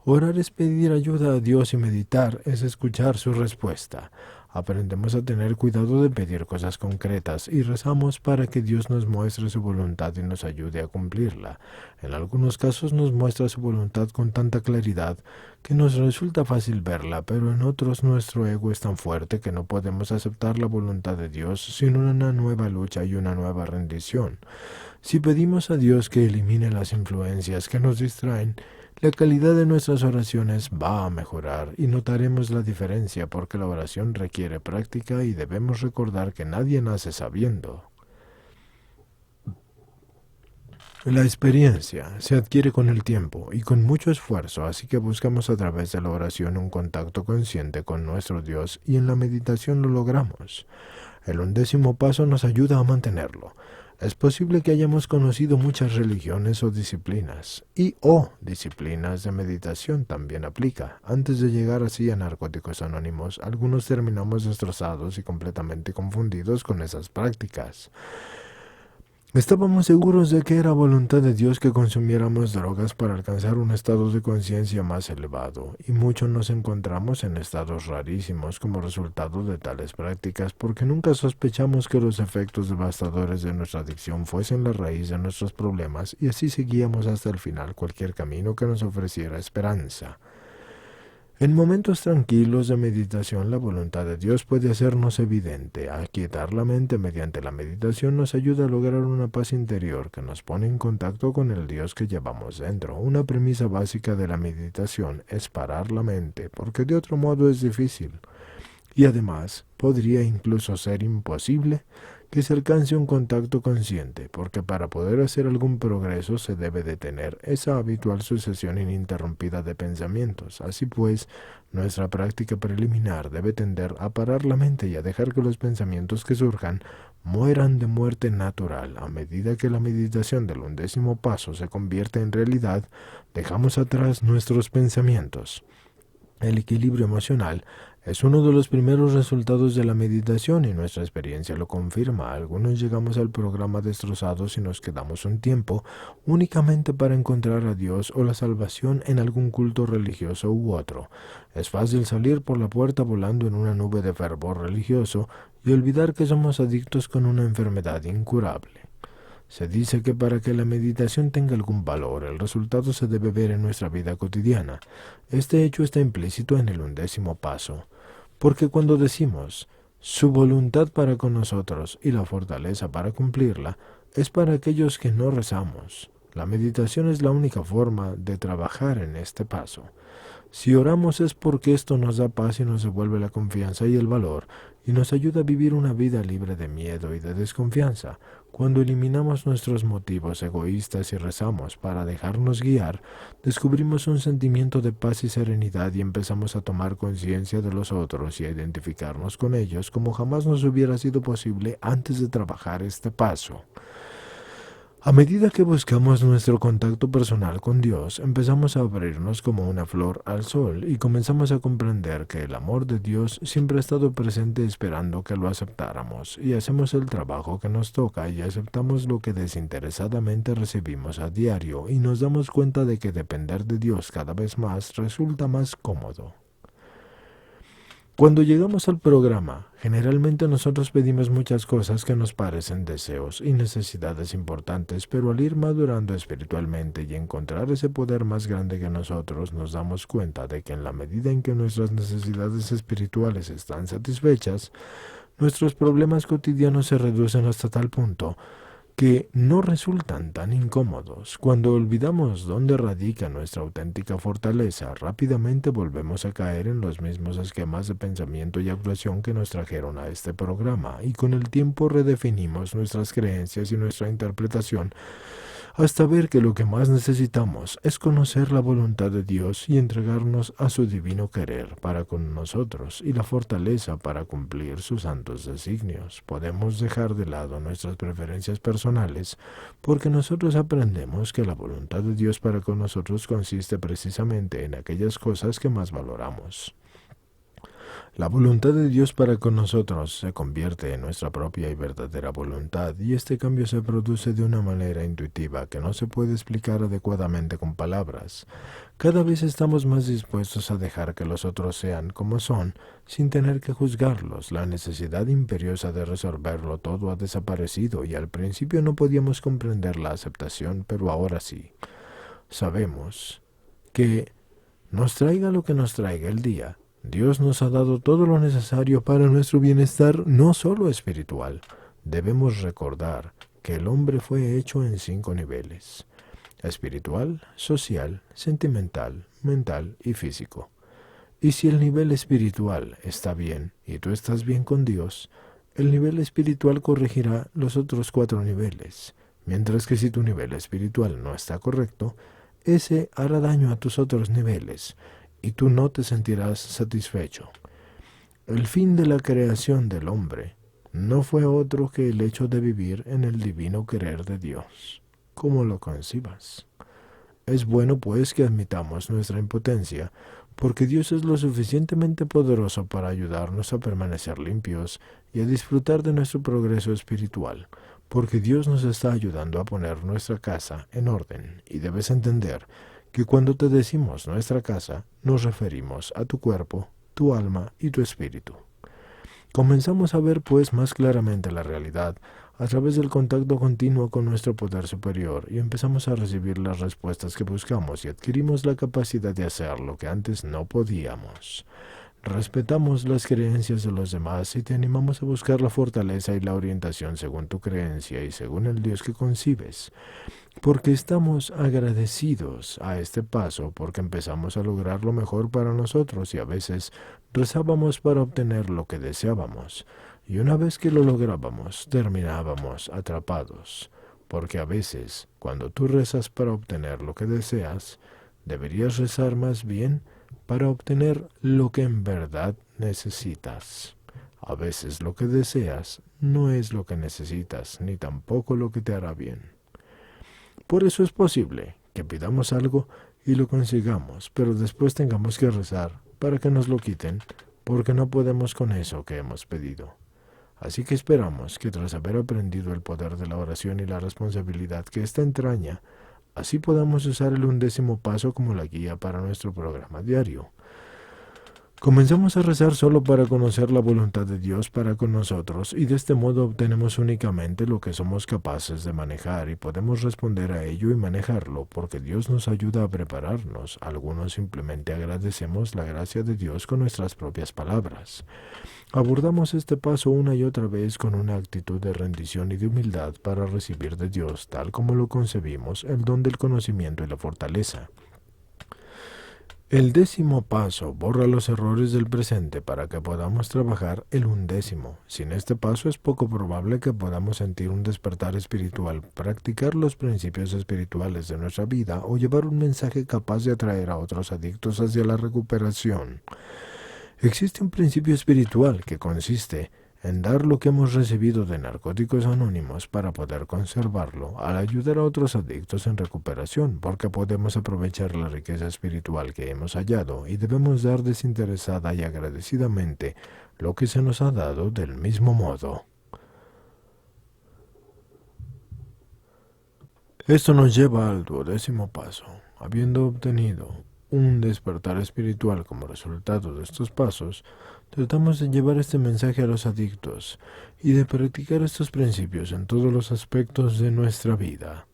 orar es pedir ayuda a Dios y meditar es escuchar su respuesta. Aprendemos a tener cuidado de pedir cosas concretas y rezamos para que Dios nos muestre su voluntad y nos ayude a cumplirla. En algunos casos nos muestra su voluntad con tanta claridad que nos resulta fácil verla, pero en otros nuestro ego es tan fuerte que no podemos aceptar la voluntad de Dios sin una nueva lucha y una nueva rendición. Si pedimos a Dios que elimine las influencias que nos distraen, la calidad de nuestras oraciones va a mejorar y notaremos la diferencia porque la oración requiere práctica y debemos recordar que nadie nace sabiendo. La experiencia se adquiere con el tiempo y con mucho esfuerzo, así que buscamos a través de la oración un contacto consciente con nuestro Dios y en la meditación lo logramos. El 11º paso nos ayuda a mantenerlo. Es posible que hayamos conocido muchas religiones o disciplinas, disciplinas de meditación también aplica. Antes de llegar así a Narcóticos Anónimos, algunos terminamos destrozados y completamente confundidos con esas prácticas. Estábamos seguros de que era voluntad de Dios que consumiéramos drogas para alcanzar un estado de conciencia más elevado, y muchos nos encontramos en estados rarísimos como resultado de tales prácticas porque nunca sospechamos que los efectos devastadores de nuestra adicción fuesen la raíz de nuestros problemas y así seguíamos hasta el final cualquier camino que nos ofreciera esperanza. En momentos tranquilos de meditación, la voluntad de Dios puede hacernos evidente. Aquietar la mente mediante la meditación nos ayuda a lograr una paz interior que nos pone en contacto con el Dios que llevamos dentro. Una premisa básica de la meditación es parar la mente, porque de otro modo es difícil. Y además, podría incluso ser imposible que se alcance un contacto consciente, porque para poder hacer algún progreso se debe de tener esa habitual sucesión ininterrumpida de pensamientos. Así pues, nuestra práctica preliminar debe tender a parar la mente y a dejar que los pensamientos que surjan mueran de muerte natural. A medida que la meditación del 11º paso se convierte en realidad, dejamos atrás nuestros pensamientos. El equilibrio emocional es uno de los primeros resultados de la meditación y nuestra experiencia lo confirma. Algunos llegamos al programa destrozados y nos quedamos un tiempo únicamente para encontrar a Dios o la salvación en algún culto religioso u otro. Es fácil salir por la puerta volando en una nube de fervor religioso y olvidar que somos adictos con una enfermedad incurable. Se dice que para que la meditación tenga algún valor, el resultado se debe ver en nuestra vida cotidiana. Este hecho está implícito en el 11º paso, porque cuando decimos su voluntad para con nosotros y la fortaleza para cumplirla, es para aquellos que no rezamos. La meditación es la única forma de trabajar en este paso. Si oramos es porque esto nos da paz y nos devuelve la confianza y el valor, y nos ayuda a vivir una vida libre de miedo y de desconfianza. Cuando eliminamos nuestros motivos egoístas y rezamos para dejarnos guiar, descubrimos un sentimiento de paz y serenidad y empezamos a tomar conciencia de los otros y a identificarnos con ellos como jamás nos hubiera sido posible antes de trabajar este paso. A medida que buscamos nuestro contacto personal con Dios, empezamos a abrirnos como una flor al sol y comenzamos a comprender que el amor de Dios siempre ha estado presente esperando que lo aceptáramos, y hacemos el trabajo que nos toca y aceptamos lo que desinteresadamente recibimos a diario y nos damos cuenta de que depender de Dios cada vez más resulta más cómodo. Cuando llegamos al programa, generalmente nosotros pedimos muchas cosas que nos parecen deseos y necesidades importantes, pero al ir madurando espiritualmente y encontrar ese poder más grande que nosotros, nos damos cuenta de que en la medida en que nuestras necesidades espirituales están satisfechas, nuestros problemas cotidianos se reducen hasta tal punto que no resultan tan incómodos. Cuando olvidamos dónde radica nuestra auténtica fortaleza, rápidamente volvemos a caer en los mismos esquemas de pensamiento y actuación que nos trajeron a este programa, y con el tiempo redefinimos nuestras creencias y nuestra interpretación hasta ver que lo que más necesitamos es conocer la voluntad de Dios y entregarnos a su divino querer para con nosotros y la fortaleza para cumplir sus santos designios. Podemos dejar de lado nuestras preferencias personales porque nosotros aprendemos que la voluntad de Dios para con nosotros consiste precisamente en aquellas cosas que más valoramos. La voluntad de Dios para con nosotros se convierte en nuestra propia y verdadera voluntad, y este cambio se produce de una manera intuitiva que no se puede explicar adecuadamente con palabras. Cada vez estamos más dispuestos a dejar que los otros sean como son, sin tener que juzgarlos. La necesidad imperiosa de resolverlo todo ha desaparecido, y al principio no podíamos comprender la aceptación, pero ahora sí. Sabemos que nos traiga lo que nos traiga el día, Dios nos ha dado todo lo necesario para nuestro bienestar, no solo espiritual. Debemos recordar que el hombre fue hecho en 5 niveles: espiritual, social, sentimental, mental y físico. Y si el nivel espiritual está bien y tú estás bien con Dios, el nivel espiritual corregirá los otros 4 niveles, mientras que si tu nivel espiritual no está correcto, ese hará daño a tus otros niveles, y tú no te sentirás satisfecho. El fin de la creación del hombre no fue otro que el hecho de vivir en el divino querer de Dios, como lo concibas. Es bueno, pues, que admitamos nuestra impotencia, porque Dios es lo suficientemente poderoso para ayudarnos a permanecer limpios y a disfrutar de nuestro progreso espiritual, porque Dios nos está ayudando a poner nuestra casa en orden, y debes entender que cuando te decimos nuestra casa, nos referimos a tu cuerpo, tu alma y tu espíritu. Comenzamos a ver pues más claramente la realidad a través del contacto continuo con nuestro poder superior, y empezamos a recibir las respuestas que buscamos y adquirimos la capacidad de hacer lo que antes no podíamos. Respetamos las creencias de los demás y te animamos a buscar la fortaleza y la orientación según tu creencia y según el Dios que concibes, porque estamos agradecidos a este paso, porque empezamos a lograr lo mejor para nosotros, y a veces rezábamos para obtener lo que deseábamos, y una vez que lo lográbamos terminábamos atrapados, porque a veces cuando tú rezas para obtener lo que deseas, deberías rezar más bien para obtener lo que en verdad necesitas. A veces lo que deseas no es lo que necesitas, ni tampoco lo que te hará bien. Por eso es posible que pidamos algo y lo consigamos, pero después tengamos que rezar para que nos lo quiten, porque no podemos con eso que hemos pedido. Así que esperamos que tras haber aprendido el poder de la oración y la responsabilidad que ésta entraña, así podamos usar el 11º paso como la guía para nuestro programa diario. Comenzamos a rezar solo para conocer la voluntad de Dios para con nosotros, y de este modo obtenemos únicamente lo que somos capaces de manejar, y podemos responder a ello y manejarlo, porque Dios nos ayuda a prepararnos. Algunos simplemente agradecemos la gracia de Dios con nuestras propias palabras. Abordamos este paso una y otra vez con una actitud de rendición y de humildad para recibir de Dios, tal como lo concebimos, el don del conocimiento y la fortaleza. El 10º paso borra los errores del presente para que podamos trabajar el 11º. Sin este paso es poco probable que podamos sentir un despertar espiritual, practicar los principios espirituales de nuestra vida o llevar un mensaje capaz de atraer a otros adictos hacia la recuperación. Existe un principio espiritual que consiste en dar lo que hemos recibido de Narcóticos Anónimos para poder conservarlo al ayudar a otros adictos en recuperación, porque podemos aprovechar la riqueza espiritual que hemos hallado y debemos dar desinteresada y agradecidamente lo que se nos ha dado del mismo modo. Esto nos lleva al 12º paso. Habiendo obtenido un despertar espiritual como resultado de estos pasos, tratamos de llevar este mensaje a los adictos y de practicar estos principios en todos los aspectos de nuestra vida.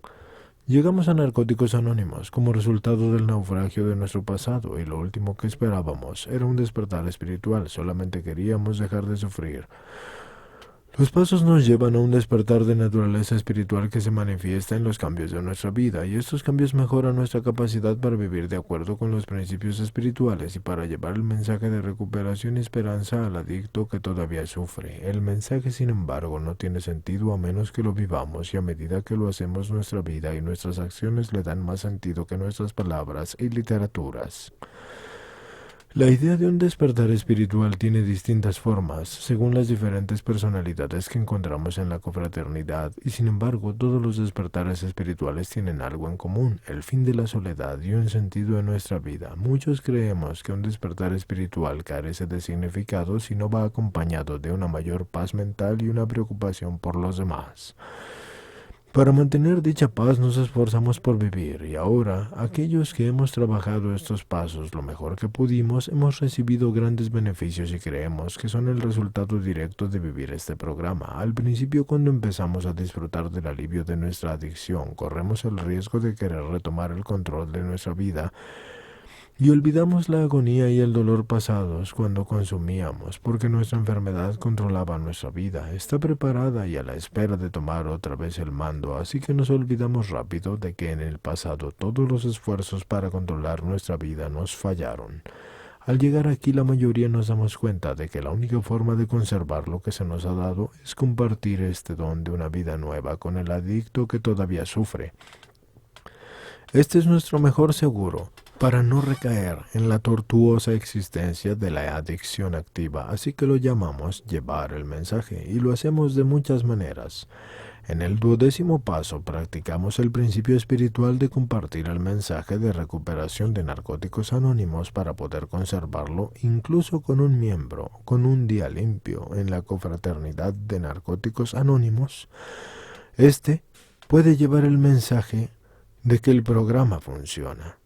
Llegamos a Narcóticos Anónimos como resultado del naufragio de nuestro pasado, y lo último que esperábamos era un despertar espiritual. Solamente queríamos dejar de sufrir. Los pasos nos llevan a un despertar de naturaleza espiritual que se manifiesta en los cambios de nuestra vida, y estos cambios mejoran nuestra capacidad para vivir de acuerdo con los principios espirituales y para llevar el mensaje de recuperación y esperanza al adicto que todavía sufre. El mensaje, sin embargo, no tiene sentido a menos que lo vivamos, y a medida que lo hacemos, nuestra vida y nuestras acciones le dan más sentido que nuestras palabras y literaturas. La idea de un despertar espiritual tiene distintas formas, según las diferentes personalidades que encontramos en la confraternidad, y sin embargo todos los despertares espirituales tienen algo en común, el fin de la soledad y un sentido en nuestra vida. Muchos creemos que un despertar espiritual carece de significado si no va acompañado de una mayor paz mental y una preocupación por los demás. Para mantener dicha paz nos esforzamos por vivir y ahora, aquellos que hemos trabajado estos pasos lo mejor que pudimos, hemos recibido grandes beneficios y creemos que son el resultado directo de vivir este programa. Al principio, cuando empezamos a disfrutar del alivio de nuestra adicción, corremos el riesgo de querer retomar el control de nuestra vida y olvidamos la agonía y el dolor pasados cuando consumíamos, porque nuestra enfermedad controlaba nuestra vida, está preparada y a la espera de tomar otra vez el mando, así que nos olvidamos rápido de que en el pasado todos los esfuerzos para controlar nuestra vida nos fallaron. Al llegar aquí la mayoría nos damos cuenta de que la única forma de conservar lo que se nos ha dado es compartir este don de una vida nueva con el adicto que todavía sufre. Este es nuestro mejor seguro para no recaer en la tortuosa existencia de la adicción activa, así que lo llamamos llevar el mensaje, y lo hacemos de muchas maneras. En el 12º paso practicamos el principio espiritual de compartir el mensaje de recuperación de Narcóticos Anónimos para poder conservarlo incluso con un miembro, con un día limpio en la confraternidad de Narcóticos Anónimos. Este puede llevar el mensaje de que el programa funciona.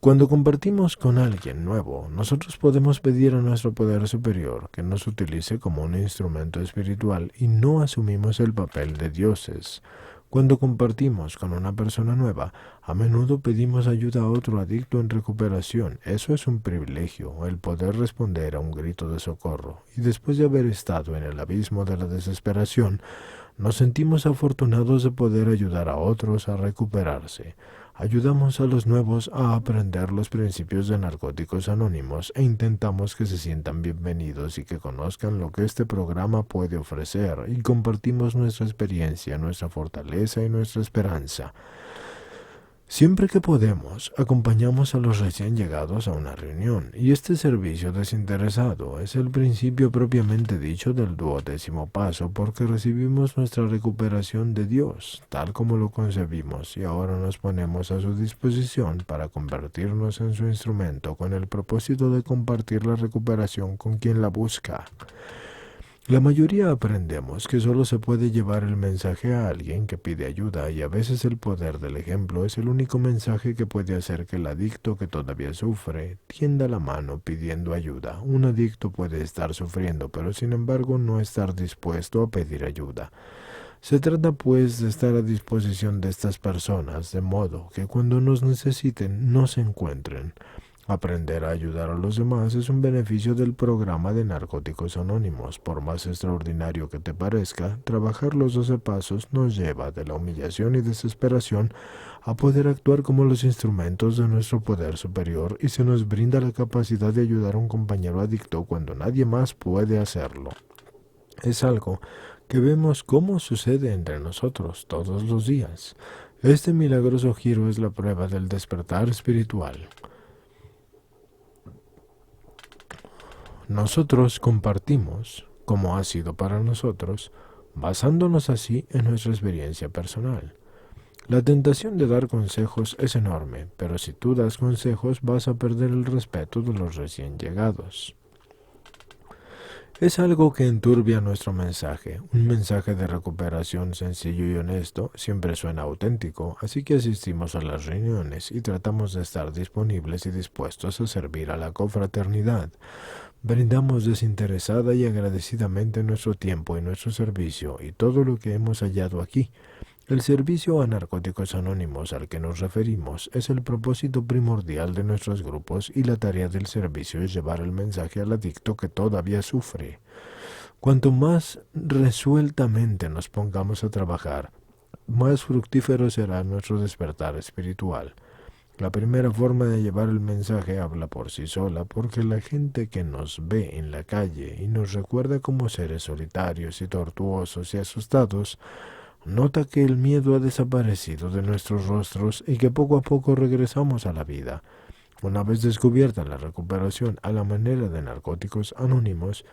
Cuando compartimos con alguien nuevo, nosotros podemos pedir a nuestro poder superior que nos utilice como un instrumento espiritual y no asumimos el papel de dioses. Cuando compartimos con una persona nueva, a menudo pedimos ayuda a otro adicto en recuperación. Eso es un privilegio, el poder responder a un grito de socorro. Y después de haber estado en el abismo de la desesperación, nos sentimos afortunados de poder ayudar a otros a recuperarse. Ayudamos a los nuevos a aprender los principios de Narcóticos Anónimos e intentamos que se sientan bienvenidos y que conozcan lo que este programa puede ofrecer, y compartimos nuestra experiencia, nuestra fortaleza y nuestra esperanza. Siempre que podemos, acompañamos a los recién llegados a una reunión, y este servicio desinteresado es el principio propiamente dicho del 12º paso, porque recibimos nuestra recuperación de Dios, tal como lo concebimos, y ahora nos ponemos a su disposición para convertirnos en su instrumento con el propósito de compartir la recuperación con quien la busca. La mayoría aprendemos que solo se puede llevar el mensaje a alguien que pide ayuda, y a veces el poder del ejemplo es el único mensaje que puede hacer que el adicto que todavía sufre tienda la mano pidiendo ayuda. Un adicto puede estar sufriendo, pero sin embargo no estar dispuesto a pedir ayuda. Se trata pues de estar a disposición de estas personas, de modo que cuando nos necesiten nos encuentren. Aprender a ayudar a los demás es un beneficio del programa de Narcóticos Anónimos. Por más extraordinario que te parezca, trabajar los 12 pasos nos lleva de la humillación y desesperación a poder actuar como los instrumentos de nuestro poder superior, y se nos brinda la capacidad de ayudar a un compañero adicto cuando nadie más puede hacerlo. Es algo que vemos cómo sucede entre nosotros todos los días. Este milagroso giro es la prueba del despertar espiritual. Nosotros compartimos, como ha sido para nosotros, basándonos así en nuestra experiencia personal. La tentación de dar consejos es enorme, pero si tú das consejos vas a perder el respeto de los recién llegados. Es algo que enturbia nuestro mensaje. Un mensaje de recuperación sencillo y honesto siempre suena auténtico, así que asistimos a las reuniones y tratamos de estar disponibles y dispuestos a servir a la confraternidad. Brindamos desinteresada y agradecidamente nuestro tiempo y nuestro servicio y todo lo que hemos hallado aquí. El servicio a Narcóticos Anónimos al que nos referimos es el propósito primordial de nuestros grupos, y la tarea del servicio es llevar el mensaje al adicto que todavía sufre. Cuanto más resueltamente nos pongamos a trabajar, más fructífero será nuestro despertar espiritual. La primera forma de llevar el mensaje habla por sí sola, porque la gente que nos ve en la calle y nos recuerda como seres solitarios y tortuosos y asustados, nota que el miedo ha desaparecido de nuestros rostros y que poco a poco regresamos a la vida. Una vez descubierta la recuperación a la manera de Narcóticos Anónimos,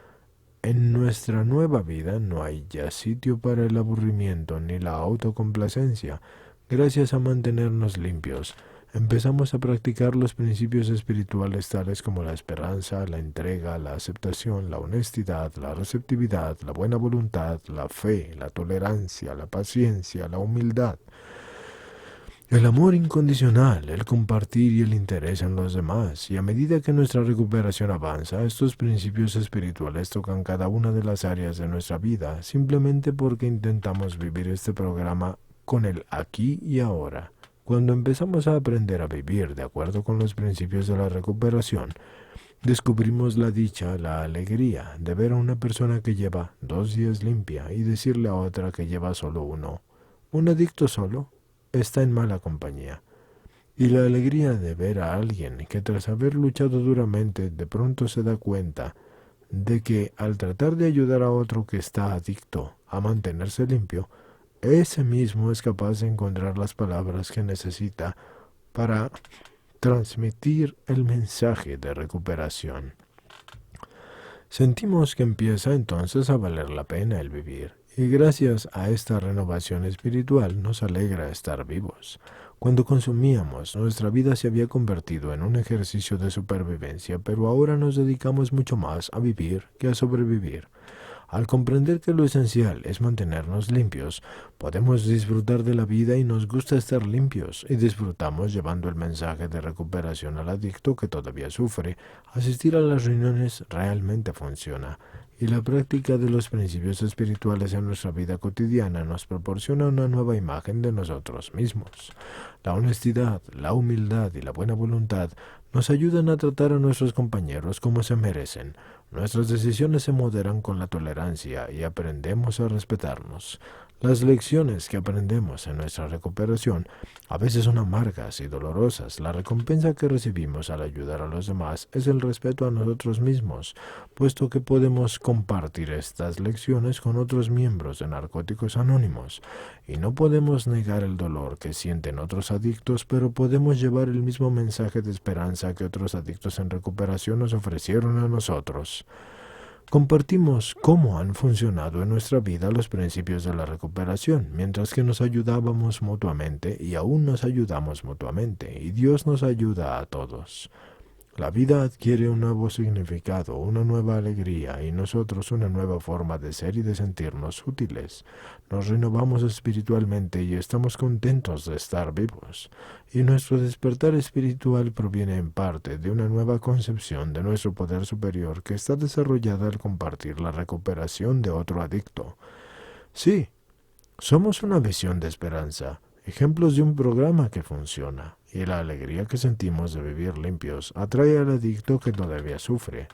en nuestra nueva vida no hay ya sitio para el aburrimiento ni la autocomplacencia. Gracias a mantenernos limpios, empezamos a practicar los principios espirituales tales como la esperanza, la entrega, la aceptación, la honestidad, la receptividad, la buena voluntad, la fe, la tolerancia, la paciencia, la humildad, el amor incondicional, el compartir y el interés en los demás. Y a medida que nuestra recuperación avanza, estos principios espirituales tocan cada una de las áreas de nuestra vida, simplemente porque intentamos vivir este programa con el aquí y ahora. Cuando empezamos a aprender a vivir de acuerdo con los principios de la recuperación, descubrimos la dicha, la alegría de ver a una persona que lleva 2 días limpia y decirle a otra que lleva solo uno. ¿Un adicto solo? Está en mala compañía. Y la alegría de ver a alguien que tras haber luchado duramente de pronto se da cuenta de que al tratar de ayudar a otro que está adicto a mantenerse limpio, ese mismo es capaz de encontrar las palabras que necesita para transmitir el mensaje de recuperación. Sentimos que empieza entonces a valer la pena el vivir, y gracias a esta renovación espiritual nos alegra estar vivos. Cuando consumíamos, nuestra vida se había convertido en un ejercicio de supervivencia, pero ahora nos dedicamos mucho más a vivir que a sobrevivir. Al comprender que lo esencial es mantenernos limpios, podemos disfrutar de la vida y nos gusta estar limpios, y disfrutamos llevando el mensaje de recuperación al adicto que todavía sufre. Asistir a las reuniones realmente funciona, y la práctica de los principios espirituales en nuestra vida cotidiana nos proporciona una nueva imagen de nosotros mismos. La honestidad, la humildad y la buena voluntad nos ayudan a tratar a nuestros compañeros como se merecen. Nuestras decisiones se moderan con la tolerancia y aprendemos a respetarnos. Las lecciones que aprendemos en nuestra recuperación a veces son amargas y dolorosas. La recompensa que recibimos al ayudar a los demás es el respeto a nosotros mismos, puesto que podemos compartir estas lecciones con otros miembros de Narcóticos Anónimos. Y no podemos negar el dolor que sienten otros adictos, pero podemos llevar el mismo mensaje de esperanza que otros adictos en recuperación nos ofrecieron a nosotros. Compartimos cómo han funcionado en nuestra vida los principios de la recuperación, mientras que nos ayudábamos mutuamente y aún nos ayudamos mutuamente, y Dios nos ayuda a todos. La vida adquiere un nuevo significado, una nueva alegría y nosotros una nueva forma de ser y de sentirnos útiles. Nos renovamos espiritualmente y estamos contentos de estar vivos. Y nuestro despertar espiritual proviene en parte de una nueva concepción de nuestro poder superior que está desarrollada al compartir la recuperación de otro adicto. Sí, somos una visión de esperanza, ejemplos de un programa que funciona, y la alegría que sentimos de vivir limpios atrae al adicto que todavía sufre.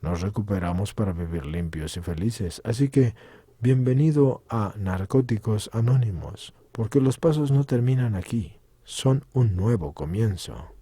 Nos recuperamos para vivir limpios y felices, así que bienvenido a Narcóticos Anónimos, porque los pasos no terminan aquí, son un nuevo comienzo.